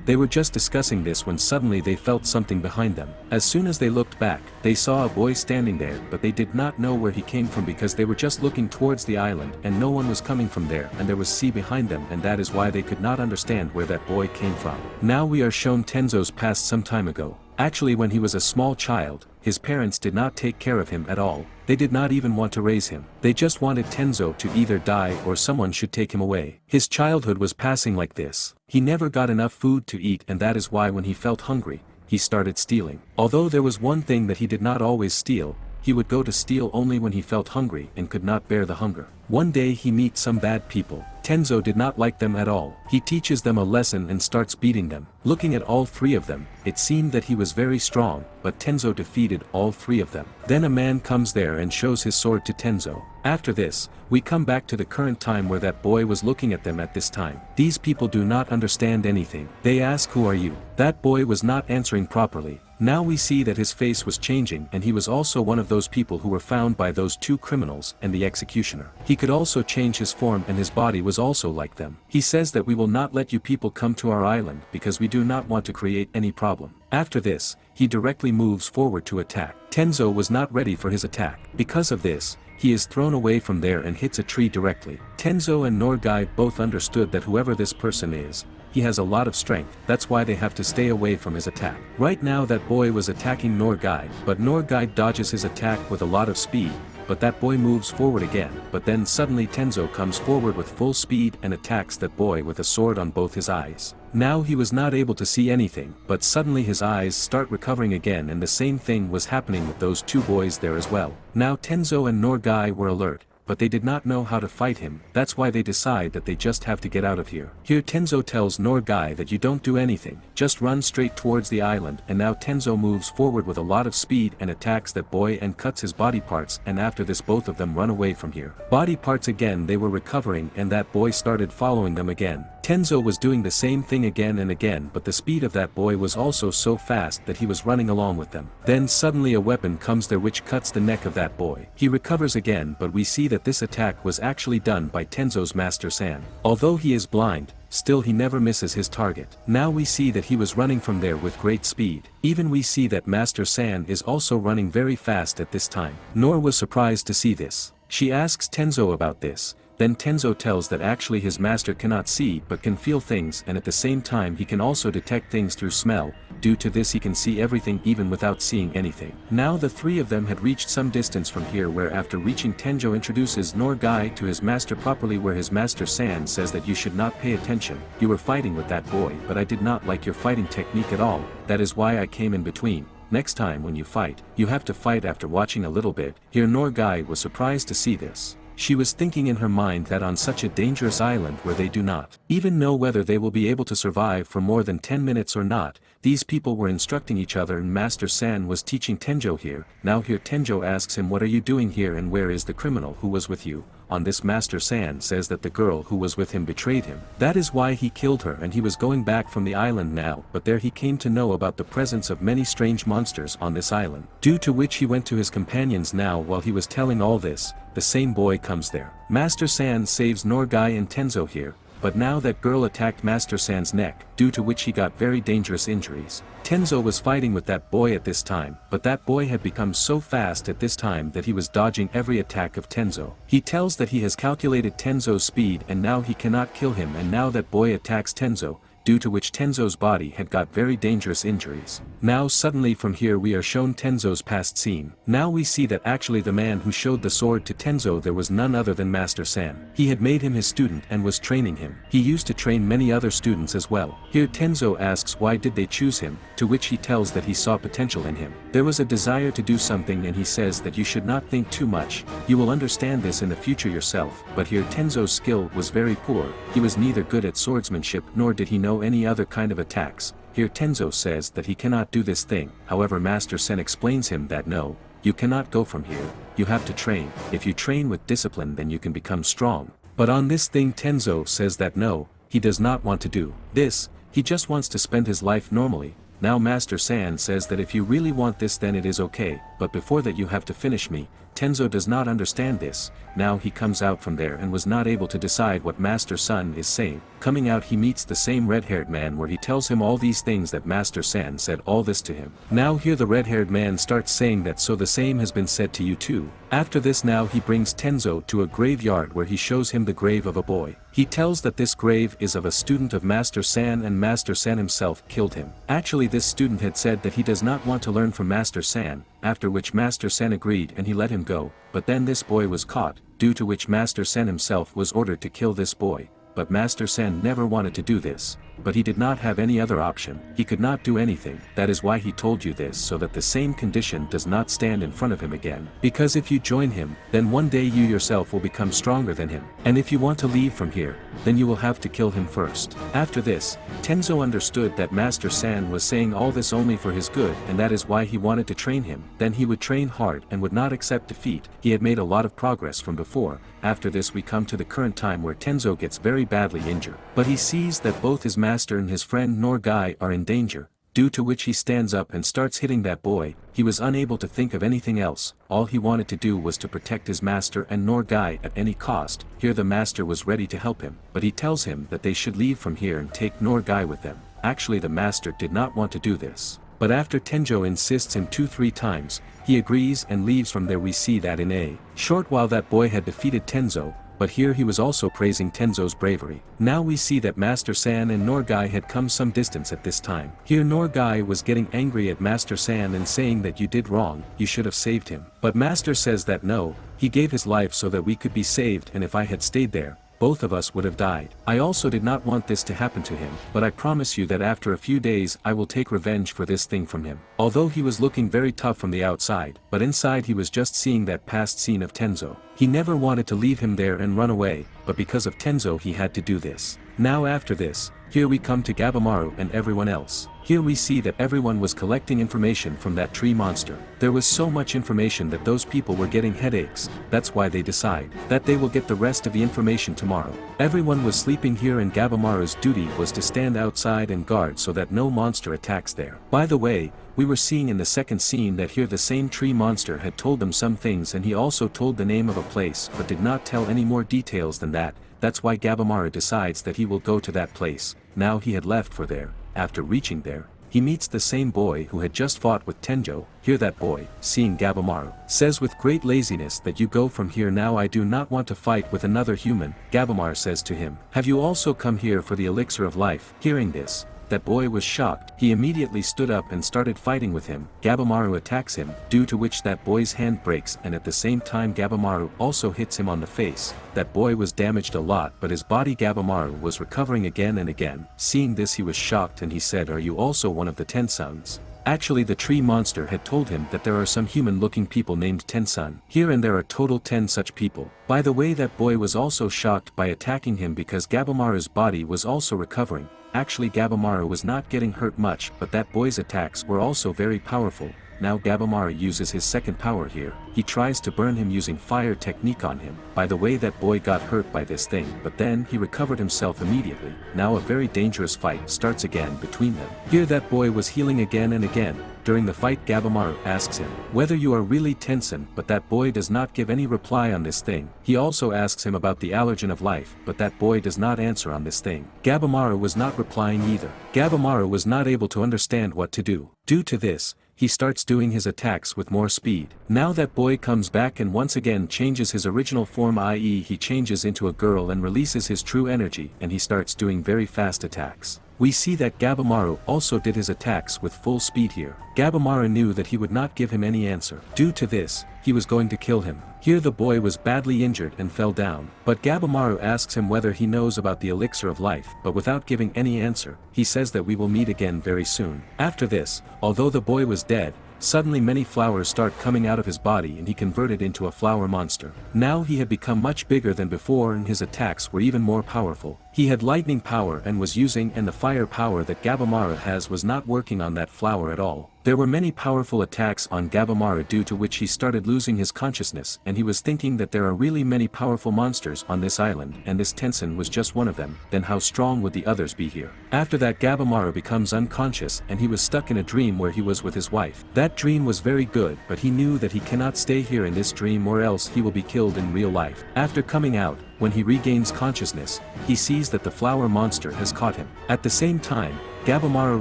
They were just discussing this when suddenly they felt something behind them. As soon as they looked back, they saw a boy standing there, but they did not know where he came from because they were just looking towards the island and no one was coming from there, and there was sea behind them, and that is why they could not understand where that boy came from. Now we are shown Tenzo's past some time ago. Actually, when he was a small child, his parents did not take care of him at all. They did not even want to raise him. They just wanted Tenzo to either die or someone should take him away. His childhood was passing like this. He never got enough food to eat, and that is why when he felt hungry, he started stealing. Although there was one thing that he did not always steal, he would go to steal only when he felt hungry and could not bear the hunger. One day he meets some bad people. Tenzo did not like them at all. He teaches them a lesson and starts beating them. Looking at all 3 of them, it seemed that he was very strong, but Tenzo defeated all 3 of them. Then a man comes there and shows his sword to Tenzo. After this, we come back to the current time where that boy was looking at them at this time. These people do not understand anything. They ask, "Who are you?" That boy was not answering properly. Now we see that his face was changing, and he was also one of those people who were found by those 2 criminals and the executioner. He could also change his form, and his body was also like them. He says that we will not let you people come to our island because we do not want to create any problem. After this, he directly moves forward to attack. Tenzo was not ready for his attack. Because of this, he is thrown away from there and hits a tree directly. Tenzo and Norgai both understood that whoever this person is, he has a lot of strength, that's why they have to stay away from his attack. Right now that boy was attacking Norgai, but Norgai dodges his attack with a lot of speed, but that boy moves forward again, but then suddenly Tenzo comes forward with full speed and attacks that boy with a sword on both his eyes. Now he was not able to see anything, but suddenly his eyes start recovering again, and the same thing was happening with those 2 boys there as well. Now Tenzo and Norgai were alert, but they did not know how to fight him, that's why they decide that they just have to get out of here. Here Tenzo tells Norgai that you don't do anything, just run straight towards the island, and now Tenzo moves forward with a lot of speed and attacks that boy and cuts his body parts, and after this both of them run away from here. Body parts again, they were recovering, and that boy started following them again. Tenzo was doing the same thing again and again, but the speed of that boy was also so fast that he was running along with them. Then suddenly a weapon comes there which cuts the neck of that boy. He recovers again, but we see that this attack was actually done by Tenzo's Master San. Although he is blind, still he never misses his target. Now we see that he was running from there with great speed. Even we see that Master San is also running very fast at this time. Nor was surprised to see this. She asks Tenzo about this. Then Tenzo tells that actually his master cannot see but can feel things, and at the same time he can also detect things through smell. Due to this he can see everything even without seeing anything. Now the 3 of them had reached some distance from here, where after reaching Tenzo introduces Norgai to his master properly, where his master San says that you should not pay attention. You were fighting with that boy, but I did not like your fighting technique at all. That is why I came in between. Next time when you fight, you have to fight after watching a little bit. Here Norgai was surprised to see this. She was thinking in her mind that on such a dangerous island where they do not even know whether they will be able to survive for more than 10 minutes or not, these people were instructing each other, and Master San was teaching Tenjo here. Now here Tenjo asks him, "What are you doing here, and where is the criminal who was with you?" On this Master San says that the girl who was with him betrayed him. That is why he killed her, and he was going back from the island now, but there he came to know about the presence of many strange monsters on this island. Due to which he went to his companions. Now while he was telling all this, the same boy comes there. Master San saves Norgai and Tenzo here, but now that girl attacked Master San's neck, due to which he got very dangerous injuries. Tenzo was fighting with that boy at this time, but that boy had become so fast at this time that he was dodging every attack of Tenzo. He tells that he has calculated Tenzo's speed and now he cannot kill him, and now that boy attacks Tenzo, due to which Tenzo's body had got very dangerous injuries. Now suddenly from here we are shown Tenzo's past scene. Now we see that actually the man who showed the sword to Tenzo there was none other than Master San. He had made him his student and was training him. He used to train many other students as well. Here Tenzo asks why did they choose him, to which he tells that he saw potential in him. There was a desire to do something and he says that you should not think too much, you will understand this in the future yourself. But here Tenzo's skill was very poor, he was neither good at swordsmanship nor did he know any other kind of attacks. Here Tenzo says that he cannot do this thing, however Master Sen explains him that no, you cannot go from here, you have to train, if you train with discipline then you can become strong. But on this thing Tenzo says that no, he does not want to do this, he just wants to spend his life normally. Now Master San says that if you really want this then it is okay, but before that you have to finish me. Tenzo does not understand this, now he comes out from there and was not able to decide what Master San is saying. Coming out he meets the same red-haired man where he tells him all these things that Master San said all this to him. Now here the red-haired man starts saying that so the same has been said to you too. After this now he brings Tenzo to a graveyard where he shows him the grave of a boy. He tells that this grave is of a student of Master San and Master San himself killed him. Actually this student had said that he does not want to learn from Master San, after which Master San agreed and he let him go, but then this boy was caught, due to which Master San himself was ordered to kill this boy. But Master San never wanted to do this, but he did not have any other option, he could not do anything, that is why he told you this so that the same condition does not stand in front of him again. Because if you join him, then one day you yourself will become stronger than him, and if you want to leave from here, then you will have to kill him first. After this, Tenzo understood that Master San was saying all this only for his good and that is why he wanted to train him, then he would train hard and would not accept defeat, he had made a lot of progress from before. After this we come to the current time where Tenzo gets very badly injured, but he sees that both his master and his friend Norgai are in danger, due to which he stands up and starts hitting that boy. He was unable to think of anything else, all he wanted to do was to protect his master and Norgai at any cost. Here the master was ready to help him, but he tells him that they should leave from here and take Norgai with them. Actually the master did not want to do this, but after Tenzo insists him 2-3 times, he agrees and leaves from there. We see that in a short while that boy had defeated Tenzo, but here he was also praising Tenzo's bravery. Now we see that Master San and Norgai had come some distance at this time. Here Norgai was getting angry at Master San and saying that you did wrong, you should have saved him. But Master says that no, he gave his life so that we could be saved and if I had stayed there, both of us would have died. I also did not want this to happen to him, but I promise you that after a few days I will take revenge for this thing from him. Although he was looking very tough from the outside, but inside he was just seeing that past scene of Tenzo. He never wanted to leave him there and run away, but because of Tenzo he had to do this. Now after this, here we come to Gabimaru and everyone else. Here we see that everyone was collecting information from that tree monster. There was so much information that those people were getting headaches, that's why they decide that they will get the rest of the information tomorrow. Everyone was sleeping here and Gabimaru's duty was to stand outside and guard so that no monster attacks there. By the way, we were seeing in the second scene that here the same tree monster had told them some things and he also told the name of a place but did not tell any more details than that. That's why Gabimaru decides that he will go to that place. Now he had left for there. After reaching there, he meets the same boy who had just fought with Tenjo. Here that boy, seeing Gabimaru, says with great laziness that you go from here now, I do not want to fight with another human. Gabimaru says to him, have you also come here for the elixir of life? Hearing this, that boy was shocked. He immediately stood up and started fighting with him. Gabimaru attacks him, due to which that boy's hand breaks and at the same time Gabimaru also hits him on the face. That boy was damaged a lot but his body Gabimaru was recovering again and again. Seeing this he was shocked and he said, are you also one of the Tensons? Actually the tree monster had told him that there are some human-looking people named Tensun. Here and there are total 10 such people. By the way, that boy was also shocked by attacking him because Gabimaru's body was also recovering. Actually Gabimaru was not getting hurt much but that boy's attacks were also very powerful. Now Gabimaru uses his second power here. He tries to burn him using fire technique on him. By the way, that boy got hurt by this thing but then he recovered himself immediately. Now a very dangerous fight starts again between them. Here that boy was healing again and again. During the fight Gabimaru asks him whether you are really Tensun, but that boy does not give any reply on this thing. He also asks him about the allergen of life but that boy does not answer on this thing. Gabimaru was not replying either. Gabimaru was not able to understand what to do. Due to this, he starts doing his attacks with more speed. Now that boy comes back and once again changes his original form, i.e. he changes into a girl and releases his true energy and he starts doing very fast attacks. We see that Gabimaru also did his attacks with full speed here. Gabimaru knew that he would not give him any answer. Due to this, he was going to kill him. Here the boy was badly injured and fell down, but Gabimaru asks him whether he knows about the elixir of life, but without giving any answer, he says that we will meet again very soon. After this, although the boy was dead, suddenly many flowers start coming out of his body and he converted into a flower monster. Now he had become much bigger than before and his attacks were even more powerful. He had lightning power and was using, and the fire power that Gabimaru has was not working on that flower at all. There were many powerful attacks on Gabimaru, due to which he started losing his consciousness, and he was thinking that there are really many powerful monsters on this island and this Tensen was just one of them. Then how strong would the others be here? After that, Gabimaru becomes unconscious and he was stuck in a dream where he was with his wife. That dream was very good, but he knew that he cannot stay here in this dream or else he will be killed in real life. After coming out, when he regains consciousness, he sees that the flower monster has caught him. At the same time, Gabimaru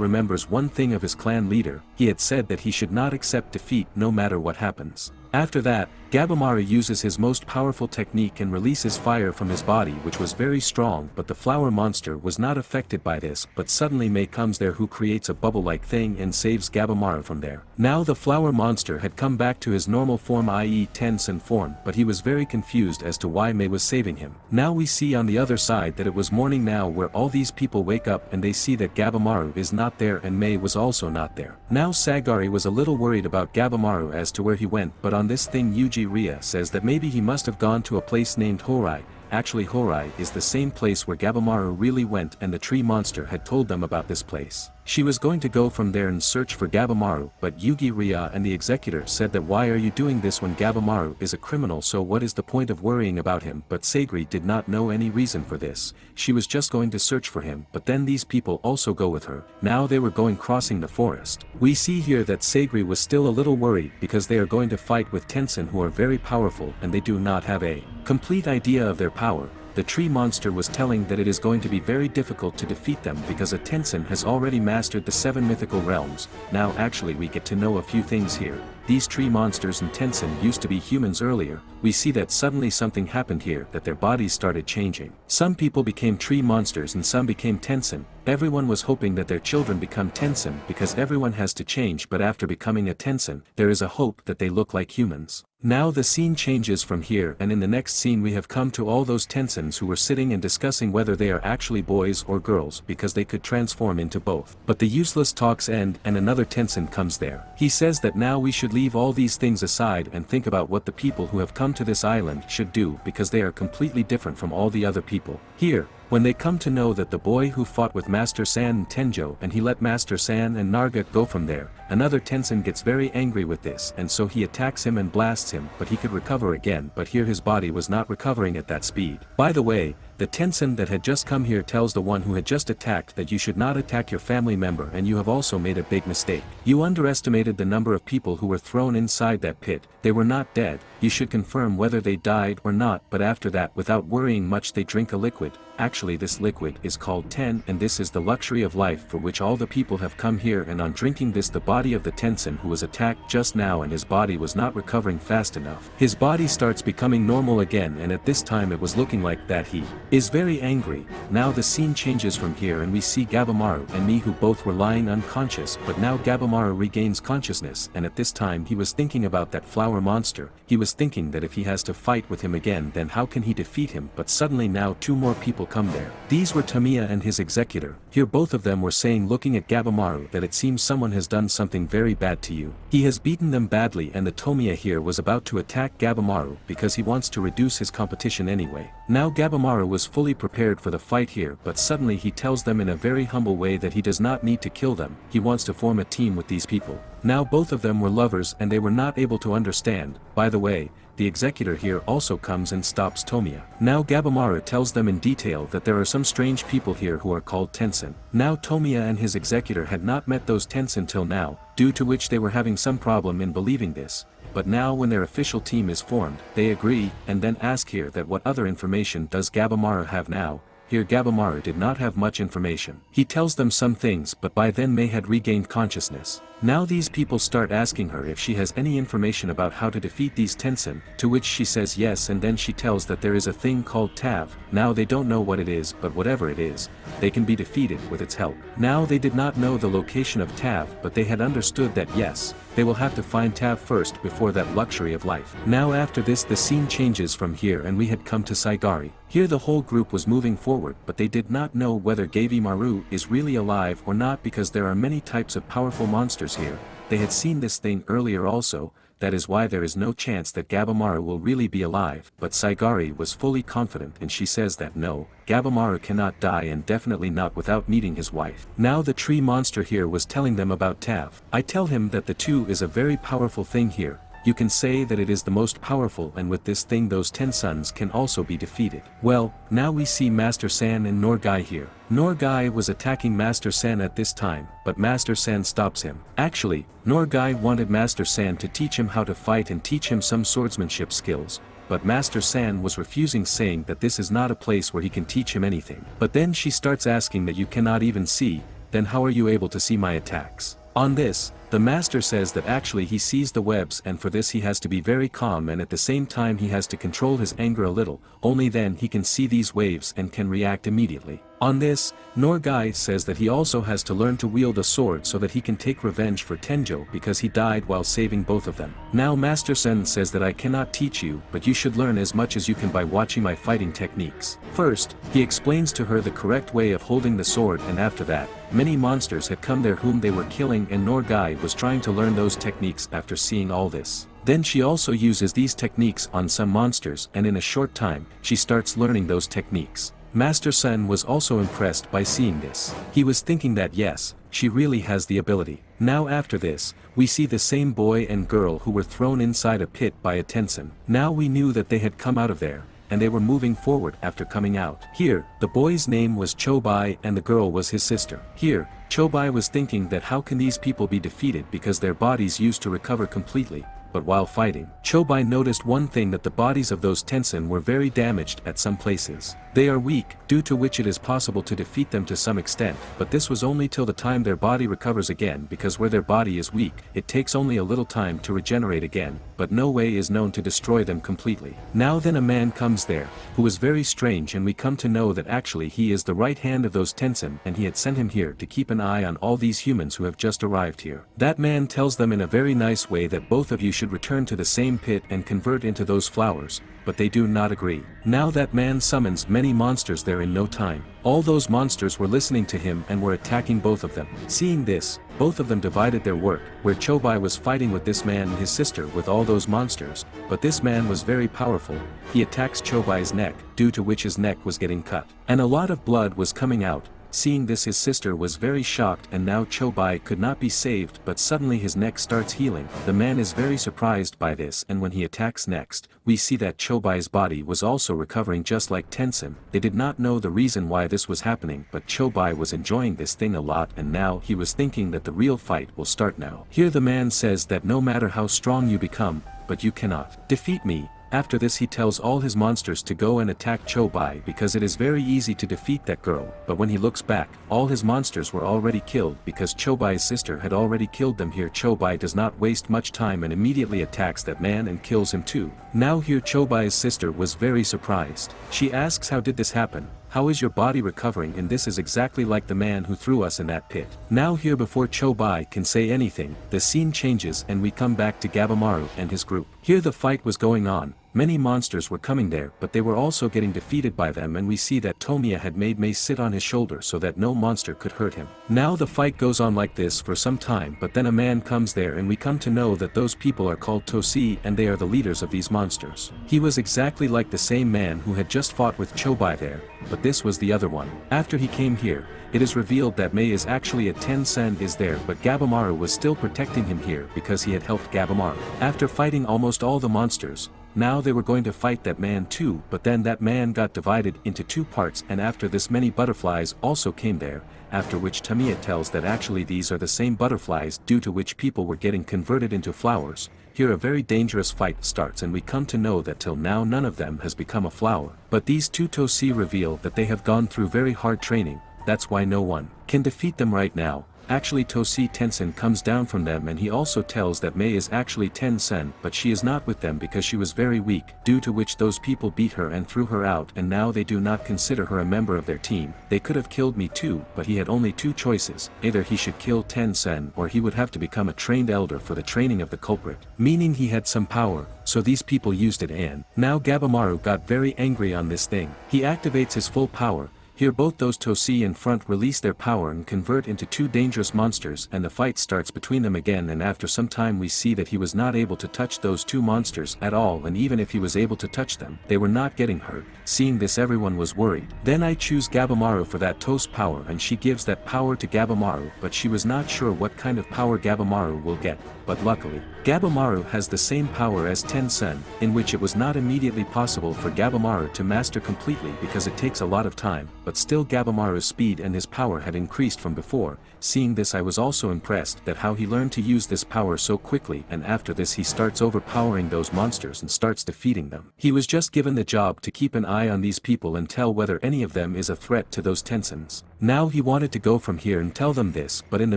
remembers one thing of his clan leader. He had said that he should not accept defeat no matter what happens. After that, Gabimaru uses his most powerful technique and releases fire from his body, which was very strong, but the flower monster was not affected by this, but suddenly Mei comes there, who creates a bubble-like thing and saves Gabimaru from there. Now the flower monster had come back to his normal form, i.e. Tensen form, but he was very confused as to why Mei was saving him. Now we see on the other side that it was morning now, where all these people wake up and they see that Gabimaru is not there and Mei was also not there. Now Sagari was a little worried about Gabimaru as to where he went, but on this thing Yuji Ria says that maybe he must have gone to a place named Horai. Actually Horai is the same place where Gabimaru really went, and the tree monster had told them about this place. She was going to go from there and search for Gabimaru, but Yugi Ria and the executor said that why are you doing this when Gabimaru is a criminal, so what is the point of worrying about him? But Sagri did not know any reason for this. She was just going to search for him, but then these people also go with her. Now they were going crossing the forest. We see here that Sagri was still a little worried because they are going to fight with Tensen, who are very powerful and they do not have a complete idea of their power. The tree monster was telling that it is going to be very difficult to defeat them because a Tensen has already mastered the 7 mythical realms. Now actually we get to know a few things here. These tree monsters and Tensen used to be humans earlier. We see that suddenly something happened here, that their bodies started changing. Some people became tree monsters and some became Tensen. Everyone was hoping that their children become Tensen because everyone has to change, but after becoming a Tensen, there is a hope that they look like humans. Now the scene changes from here, and in the next scene we have come to all those Tensens who were sitting and discussing whether they are actually boys or girls because they could transform into both. But the useless talks end and another Tensen comes there. He says that now we should leave all these things aside and think about what the people who have come to this island should do, because they are completely different from all the other people. Here, when they come to know that the boy who fought with Master San and Tenjo and he let Master San and Narga go from there, another Tensen gets very angry with this, and so he attacks him and blasts him, but he could recover again, but here his body was not recovering at that speed. By the way, the Tensen that had just come here tells the one who had just attacked that you should not attack your family member, and you have also made a big mistake. You underestimated the number of people who were thrown inside that pit. They were not dead. You should confirm whether they died or not, but after that, without worrying much, they drink a liquid. Actually this liquid is called Ten, and this is the luxury of life for which all the people have come here, and on drinking this, the body of the Tensen who was attacked just now and his body was not recovering fast enough, his body starts becoming normal again, and at this time it was looking like that he is very angry. Now the scene changes from here and we see Gabimaru and me, who both were lying unconscious, but now Gabimaru regains consciousness, and at this time he was thinking about that flower monster. He was thinking that if he has to fight with him again, then how can he defeat him? But suddenly now 2 more people come there. These were Tamiya and his executor. Here both of them were saying, looking at Gabimaru, that it seems someone has done something very bad to you. He has beaten them badly, and the Tomiya here was about to attack Gabimaru because he wants to reduce his competition anyway. Now Gabimaru was fully prepared for the fight here, but suddenly he tells them in a very humble way that he does not need to kill them. He wants to form a team with these people. Now both of them were lovers and they were not able to understand. By the way, the executor here also comes and stops Tomiya. Now Gabimaru tells them in detail that there are some strange people here who are called Tensen. Now Tomiya and his executor had not met those Tensen till now, due to which they were having some problem in believing this. But now when their official team is formed, they agree, and then ask here that what other information does Gabimaru have now. Here Gabimaru did not have much information. He tells them some things, but by then Mei had regained consciousness. Now these people start asking her if she has any information about how to defeat these Tensen, to which she says yes, and then she tells that there is a thing called Tav. Now they don't know what it is, but whatever it is, they can be defeated with its help. Now they did not know the location of Tav, but they had understood that yes, they will have to find Tav first before that luxury of life. Now after this the scene changes from here and we had come to Saigari. Here the whole group was moving forward, but they did not know whether Gabimaru is really alive or not, because there are many types of powerful monsters here. They had seen this thing earlier also, that is why there is no chance that Gabimaru will really be alive, but Saigari was fully confident and she says that no, Gabimaru cannot die, and definitely not without meeting his wife. Now the tree monster here was telling them about Tav. I tell him that the two is a very powerful thing here. You can say that it is the most powerful, and with this thing those 10 sons can also be defeated. Well, now we see Master San and Norgai here. Norgai was attacking Master San at this time, but Master San stops him. Actually, Norgai wanted Master San to teach him how to fight and teach him some swordsmanship skills, but Master San was refusing, saying that this is not a place where he can teach him anything. But then she starts asking that you cannot even see, then how are you able to see my attacks? On this, the master says that actually he sees the webs, and for this he has to be very calm, and at the same time he has to control his anger a little, only then he can see these waves and can react immediately. On this, Norgai says that he also has to learn to wield a sword so that he can take revenge for Tenjo because he died while saving both of them. Now Master Sen says that I cannot teach you, but you should learn as much as you can by watching my fighting techniques. First, he explains to her the correct way of holding the sword, and after that, many monsters had come there whom they were killing, and Norgai was trying to learn those techniques after seeing all this. Then she also uses these techniques on some monsters, and in a short time, she starts learning those techniques. Master Sen was also impressed by seeing this. He was thinking that yes, she really has the ability. Now after this, we see the same boy and girl who were thrown inside a pit by a Tensen. Now we knew that they had come out of there, and they were moving forward after coming out. Here, the boy's name was Chobai and the girl was his sister. Here, Chobai was thinking that how can these people be defeated because their bodies used to recover completely. But while fighting, Chobai noticed one thing, that the bodies of those Tensen were very damaged at some places. They are weak, due to which it is possible to defeat them to some extent, but this was only till the time their body recovers again, because where their body is weak, it takes only a little time to regenerate again, but no way is known to destroy them completely. Now then a man comes there, who is very strange, and we come to know that actually he is the right hand of those Tensen, and he had sent him here to keep an eye on all these humans who have just arrived here. That man tells them in a very nice way that both of you should return to the same pit and convert into those flowers, but they do not agree. Now that man summons many monsters there in no time. All those monsters were listening to him and were attacking both of them. Seeing this, both of them divided their work, where Chobai was fighting with this man and his sister with all those monsters, but this man was very powerful. He attacks Chobai's neck, due to which his neck was getting cut, and a lot of blood was coming out. Seeing this, his sister was very shocked, and now Chobai could not be saved, but suddenly his neck starts healing. The man is very surprised by this, and when he attacks next, we see that Chobai's body was also recovering just like Tensen. They did not know the reason why this was happening, but Chobai was enjoying this thing a lot, and now he was thinking that the real fight will start now. Here the man says that no matter how strong you become, but you cannot defeat me. After this he tells all his monsters to go and attack Chobai because it is very easy to defeat that girl, but when he looks back, all his monsters were already killed because Chobai's sister had already killed them. Here Chobai does not waste much time and immediately attacks that man and kills him too. Now here Chobai's sister was very surprised. She asks, how did this happen? How is your body recovering? And this is exactly like the man who threw us in that pit. Now here before Chobai can say anything, the scene changes and we come back to Gabimaru and his group. Here the fight was going on. Many monsters were coming there, but they were also getting defeated by them, and we see that Tomiya had made Mei sit on his shoulder so that no monster could hurt him. Now the fight goes on like this for some time, but then a man comes there and we come to know that those people are called Tosi and they are the leaders of these monsters. He was exactly like the same man who had just fought with Chobai there, but this was the other one. After he came here, it is revealed that Mei is actually a Tensen is there, but Gabimaru was still protecting him here because he had helped Gabimaru. After fighting almost all the monsters, now they were going to fight that man too, but then that man got divided into two parts, and after this many butterflies also came there, after which Tamiya tells that actually these are the same butterflies, due to which people were getting converted into flowers. Here a very dangerous fight starts, and we come to know that till now none of them has become a flower, but these two Tosi reveal that they have gone through very hard training. That's why no one can defeat them right now. Actually Toshi Tenzin comes down from them and he also tells that Mei is actually Tenzin but she is not with them because she was very weak, due to which those people beat her and threw her out and now they do not consider her a member of their team. They could have killed me too, but he had only two choices, either he should kill Tenzin or he would have to become a trained elder for the training of the culprit, meaning he had some power, so these people used it and now Gabimaru got very angry on this thing. He activates his full power. Here both those Toshi in front release their power and convert into two dangerous monsters and the fight starts between them again, and after some time we see that he was not able to touch those two monsters at all, and even if he was able to touch them, they were not getting hurt. Seeing this everyone was worried. Then I choose Gabimaru for that Toast power and she gives that power to Gabimaru, but she was not sure what kind of power Gabimaru will get, but luckily, Gabimaru has the same power as Tenzin, in which it was not immediately possible for Gabimaru to master completely because it takes a lot of time, but still Gabimaru's speed and his power had increased from before. Seeing this I was also impressed that how he learned to use this power so quickly, and after this he starts overpowering those monsters and starts defeating them. He was just given the job to keep an eye on these people and tell whether any of them is a threat to those Tenzins. Now he wanted to go from here and tell them this, but in the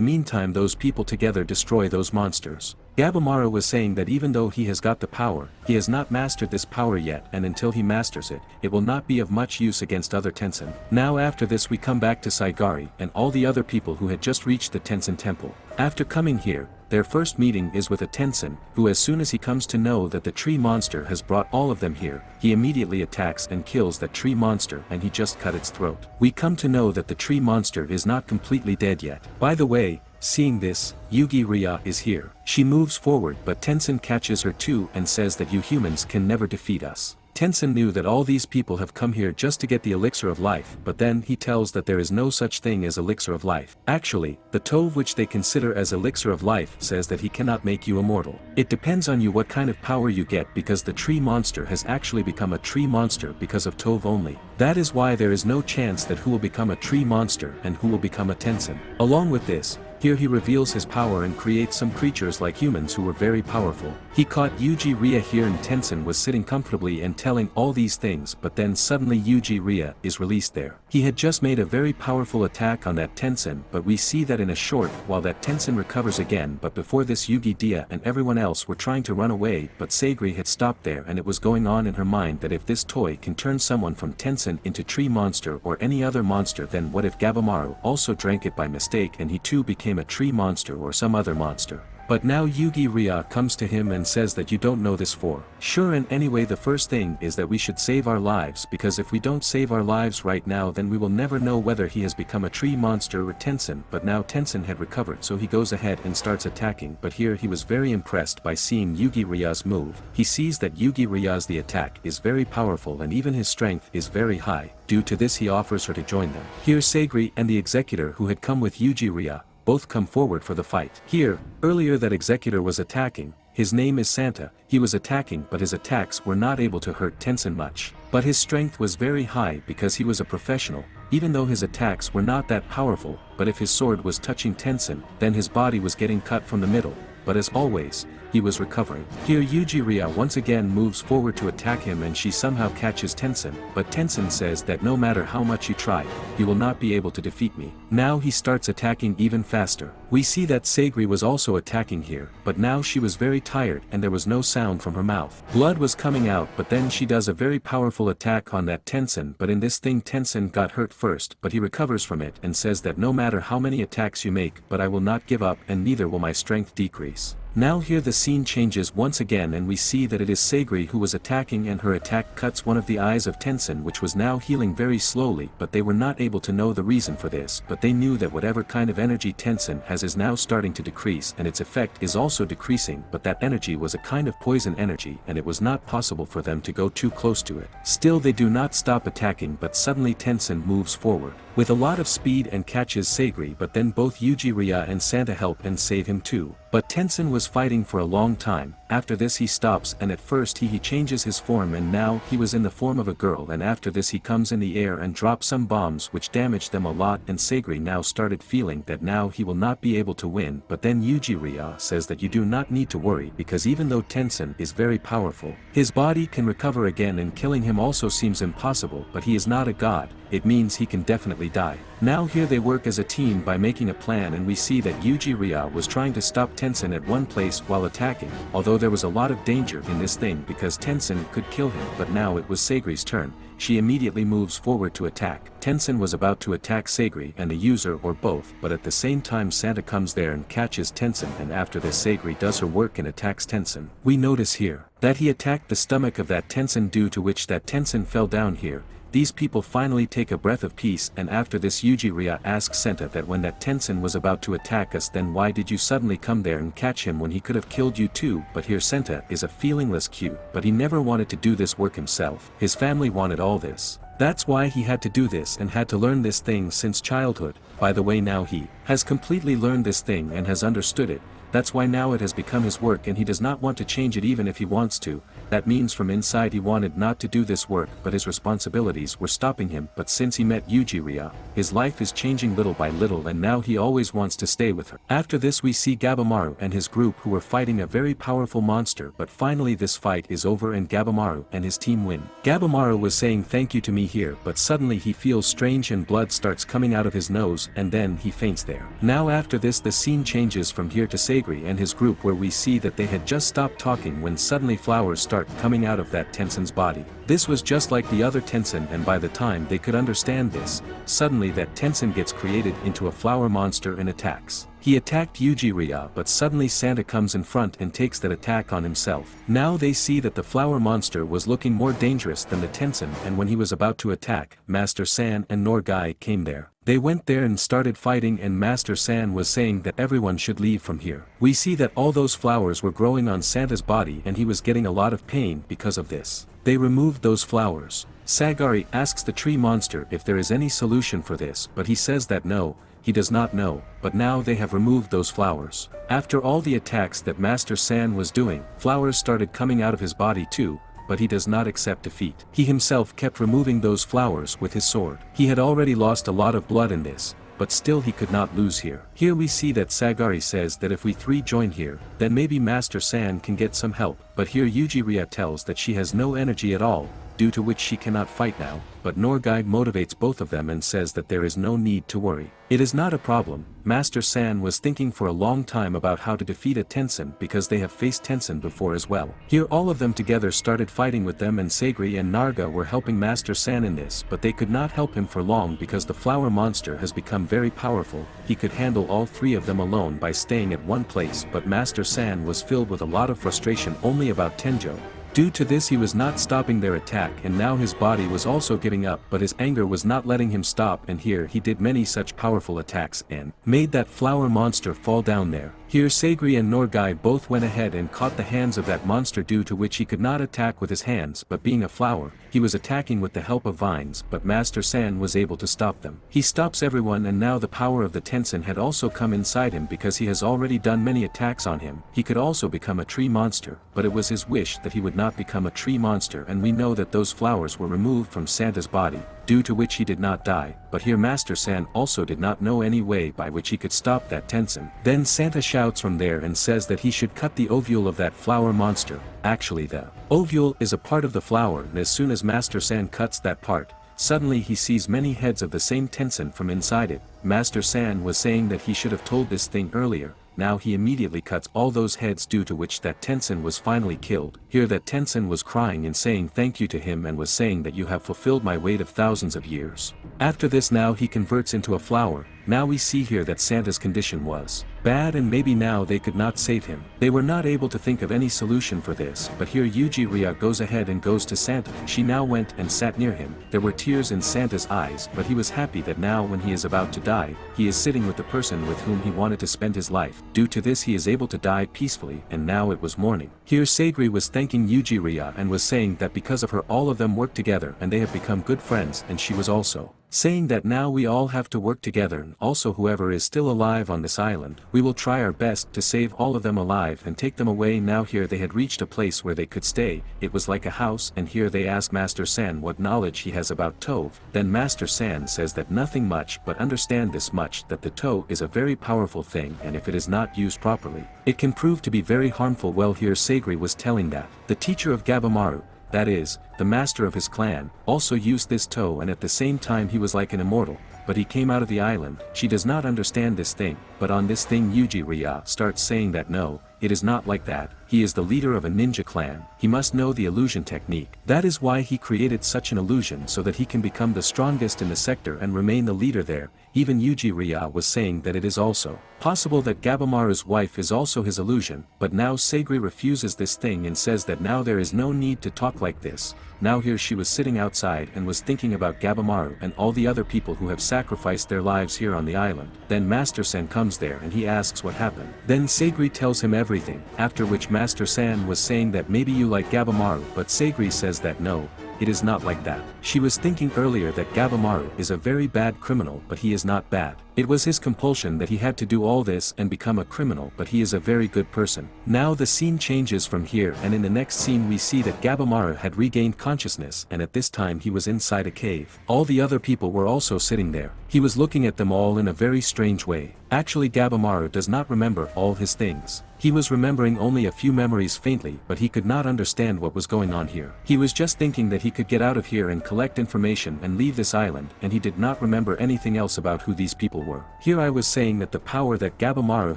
meantime those people together destroy those monsters. Gabimaru was saying that even though he has got the power, he has not mastered this power yet, and until he masters it, it will not be of much use against other Tenzin. Now after this we come back to Saigari and all the other people who had just reached the Tenzin temple. After coming here, their first meeting is with a Tenzin, who as soon as he comes to know that the tree monster has brought all of them here, he immediately attacks and kills that tree monster and he just cut its throat. We come to know that the tree monster is not completely dead yet. By the way, seeing this, Yugi Rya is here. She moves forward but Tenzin catches her too and says that you humans can never defeat us. Tenzin knew that all these people have come here just to get the elixir of life, but then he tells that there is no such thing as elixir of life. Actually, the Tove which they consider as elixir of life says that he cannot make you immortal. It depends on you what kind of power you get, because the tree monster has actually become a tree monster because of Tove only. That is why there is no chance that who will become a tree monster and who will become a Tenzin. Along with this, here he reveals his power and creates some creatures like humans who were very powerful. He caught Yuji Rya here and Tenzin was sitting comfortably and telling all these things, but then suddenly Yuji Rya is released there. He had just made a very powerful attack on that Tenzin, but we see that in a short while that Tenzin recovers again, but before this Yugi Dia and everyone else were trying to run away, but Saigari had stopped there and it was going on in her mind that if this toy can turn someone from Tenzin into tree monster or any other monster, then what if Gabimaru also drank it by mistake and he too became a tree monster or some other monster? But now Yugi Rya comes to him and says that you don't know this for sure, and anyway the first thing is that we should save our lives, because if we don't save our lives right now then we will never know whether he has become a tree monster or Tenzin. But now Tenzin had recovered, so he goes ahead and starts attacking, but here he was very impressed by seeing Yugi Rya's move. He sees that Yugi Rya's the attack is very powerful and even his strength is very high. Due to this he offers her to join them. Here Saigari and the executor who had come with Yuji Rya both come forward for the fight. Here, earlier that executor was attacking, his name is Santa, he was attacking but his attacks were not able to hurt Tenzin much. But his strength was very high because he was a professional, even though his attacks were not that powerful, but if his sword was touching Tenzin, then his body was getting cut from the middle, but as always, he was recovering. Here Yuji Rya once again moves forward to attack him and she somehow catches Tenzin, but Tenzin says that no matter how much you try, you will not be able to defeat me. Now he starts attacking even faster. We see that Saigari was also attacking here, but now she was very tired and there was no sound from her mouth. Blood was coming out, but then she does a very powerful attack on that Tenzin, but in this thing Tenzin got hurt first, but he recovers from it and says that no matter how many attacks you make, but I will not give up and neither will my strength decrease. Now here the scene changes once again and we see that it is Saigari who was attacking and her attack cuts one of the eyes of Tenzin, which was now healing very slowly, but they were not able to know the reason for this, but they knew that whatever kind of energy Tenzin has is now starting to decrease and its effect is also decreasing, but that energy was a kind of poison energy and it was not possible for them to go too close to it. Still they do not stop attacking, but suddenly Tenzin moves forward with a lot of speed and catches Saigari, but then both Yuji Rya and Santa help and save him too. But Tenzin was fighting for a long time. After this he stops and at first he changes his form and now he was in the form of a girl, and after this he comes in the air and drops some bombs which damaged them a lot, and Saigari now started feeling that now he will not be able to win, but then Yuji Rya says that you do not need to worry, because even though Tenzin is very powerful, his body can recover again and killing him also seems impossible, but he is not a god, it means he can definitely immediately die. Now here they work as a team by making a plan, and we see that Yuji Rya was trying to stop Tenzin at one place while attacking, although there was a lot of danger in this thing because Tenzin could kill him, but now it was Sagri's turn. She immediately moves forward to attack. Tenzin was about to attack Sagri and the user or both, but at the same time Santa comes there and catches Tenzin, and after this Sagri does her work and attacks Tenzin. We notice here that he attacked the stomach of that Tenzin, due to which that Tenzin fell down here. These people finally take a breath of peace, and after this Yuji Rya asks Senta that when that Tenzin was about to attack us, then why did you suddenly come there and catch him when he could have killed you too? But here Senta is a feelingless cute, but he never wanted to do this work himself. His family wanted all this. That's why he had to do this and had to learn this thing since childhood. By the way, now he has completely learned this thing and has understood it. That's why now it has become his work and he does not want to change it even if he wants to. That means from inside he wanted not to do this work, but his responsibilities were stopping him. But since he met Yuji Rya, his life is changing little by little, and now he always wants to stay with her. After this we see Gabimaru and his group who were fighting a very powerful monster, but finally this fight is over and Gabimaru and his team win. Gabimaru was saying thank you to me here, but suddenly he feels strange and blood starts coming out of his nose, and then he faints there. Now after this the scene changes from here to Sagri and his group, where we see that they had just stopped talking when suddenly flowers start coming out of that Tenzin's body. This was just like the other Tenzin, and by the time they could understand this, suddenly that Tenzin gets created into a flower monster and attacks. He attacked Yuji Rya, but suddenly Santa comes in front and takes that attack on himself. Now they see that the flower monster was looking more dangerous than the Tenzin, and when he was about to attack, Master San and Norgai came there. They went there and started fighting, and Master San was saying that everyone should leave from here. We see that all those flowers were growing on Santa's body and he was getting a lot of pain because of this. They removed those flowers. Sagari asks the tree monster if there is any solution for this, but he says that no, he does not know, but now they have removed those flowers. After all the attacks that Master San was doing, flowers started coming out of his body too, but he does not accept defeat. He himself kept removing those flowers with his sword. He had already lost a lot of blood in this, but still he could not lose here. Here we see that Sagari says that if we three join here, then maybe Master San can get some help, but here Yuji Rya tells that she has no energy at all, due to which she cannot fight now, but Norgai motivates both of them and says that there is no need to worry. It is not a problem. Master San was thinking for a long time about how to defeat a Tenzin because they have faced Tenzin before as well. Here all of them together started fighting with them, and Sagri and Narga were helping Master San in this, but they could not help him for long because the flower monster has become very powerful. He could handle all three of them alone by staying at one place, but Master San was filled with a lot of frustration only about Tenjo. Due to this he was not stopping their attack, and now his body was also giving up, but his anger was not letting him stop, and here he did many such powerful attacks and made that flower monster fall down there. Here Sagri and Norgai both went ahead and caught the hands of that monster, due to which he could not attack with his hands, but being a flower, he was attacking with the help of vines, but Master San was able to stop them. He stops everyone, and now the power of the Tenzin had also come inside him because he has already done many attacks on him. He could also become a tree monster, but it was his wish that he would not become a tree monster, and we know that those flowers were removed from Santa's body, due to which he did not die, but here Master San also did not know any way by which he could stop that Tenzin. Then Santa shouts from there and says that he should cut the ovule of that flower monster. Actually the ovule is a part of the flower, and as soon as Master San cuts that part, suddenly he sees many heads of the same Tenzin from inside it. Master San was saying that he should have told this thing earlier. Now he immediately cuts all those heads, due to which that Tenzin was finally killed. Here that Tenzin was crying and saying thank you to him and was saying that you have fulfilled my wait of thousands of years. After this now he converts into a flower. Now we see here that Santa's condition was bad, and maybe now they could not save him. They were not able to think of any solution for this, but here Yuji Rya goes ahead and goes to Santa. She now went and sat near him. There were tears in Santa's eyes, but he was happy that now when he is about to die, he is sitting with the person with whom he wanted to spend his life. Due to this he is able to die peacefully, and now it was morning. Here Sagri was thanking Yuji Rya and was saying that because of her all of them work together and they have become good friends, and she was also saying that now we all have to work together, and also whoever is still alive on this island, we will try our best to save all of them alive and take them away. Now here they had reached a place where they could stay. It was like a house, and here they ask Master San what knowledge he has about Tove. Then Master San says that nothing much, but understand this much, that the Toe is a very powerful thing, and if it is not used properly, it can prove to be very harmful. Well, here Sagri was telling that the teacher of Gabimaru, that is, the master of his clan, also used this toe and at the same time he was like an immortal, but he came out of the island. She does not understand this thing, but on this thing Yuji Rya starts saying that no, it is not like that, he is the leader of a ninja clan, he must know the illusion technique. That is why he created such an illusion so that he can become the strongest in the sector and remain the leader there. Even Yuji Rya was saying that it is also possible that Gabimaru's wife is also his illusion, but now Sagri refuses this thing and says that now there is no need to talk like this. Now here she was sitting outside and was thinking about Gabimaru and all the other people who have sacrificed their lives here on the island. Then Master San comes there and he asks what happened. Then Sagri tells him everything, after which Master San was saying that maybe you like Gabimaru, but Sagri says that no, it is not like that. She was thinking earlier that Gabimaru is a very bad criminal, but he is not bad. It was his compulsion that he had to do all this and become a criminal, but he is a very good person. Now the scene changes from here and in the next scene we see that Gabimaru had regained consciousness and at this time he was inside a cave. All the other people were also sitting there. He was looking at them all in a very strange way. Actually Gabimaru does not remember all his things. He was remembering only a few memories faintly, but he could not understand what was going on here. He was just thinking that he could get out of here and collect information and leave this island, and he did not remember anything else about who these people were. Here I was saying that the power that Gabimaru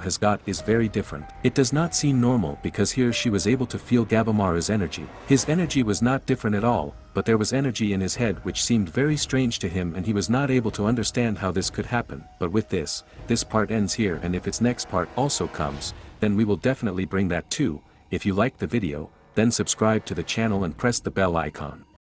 has got is very different. It does not seem normal because here she was able to feel Gabimaru's energy. His energy was not different at all, but there was energy in his head which seemed very strange to him and he was not able to understand how this could happen. But with this part ends here, and if its next part also comes, then we will definitely bring that too. If you liked the video, then subscribe to the channel and press the bell icon.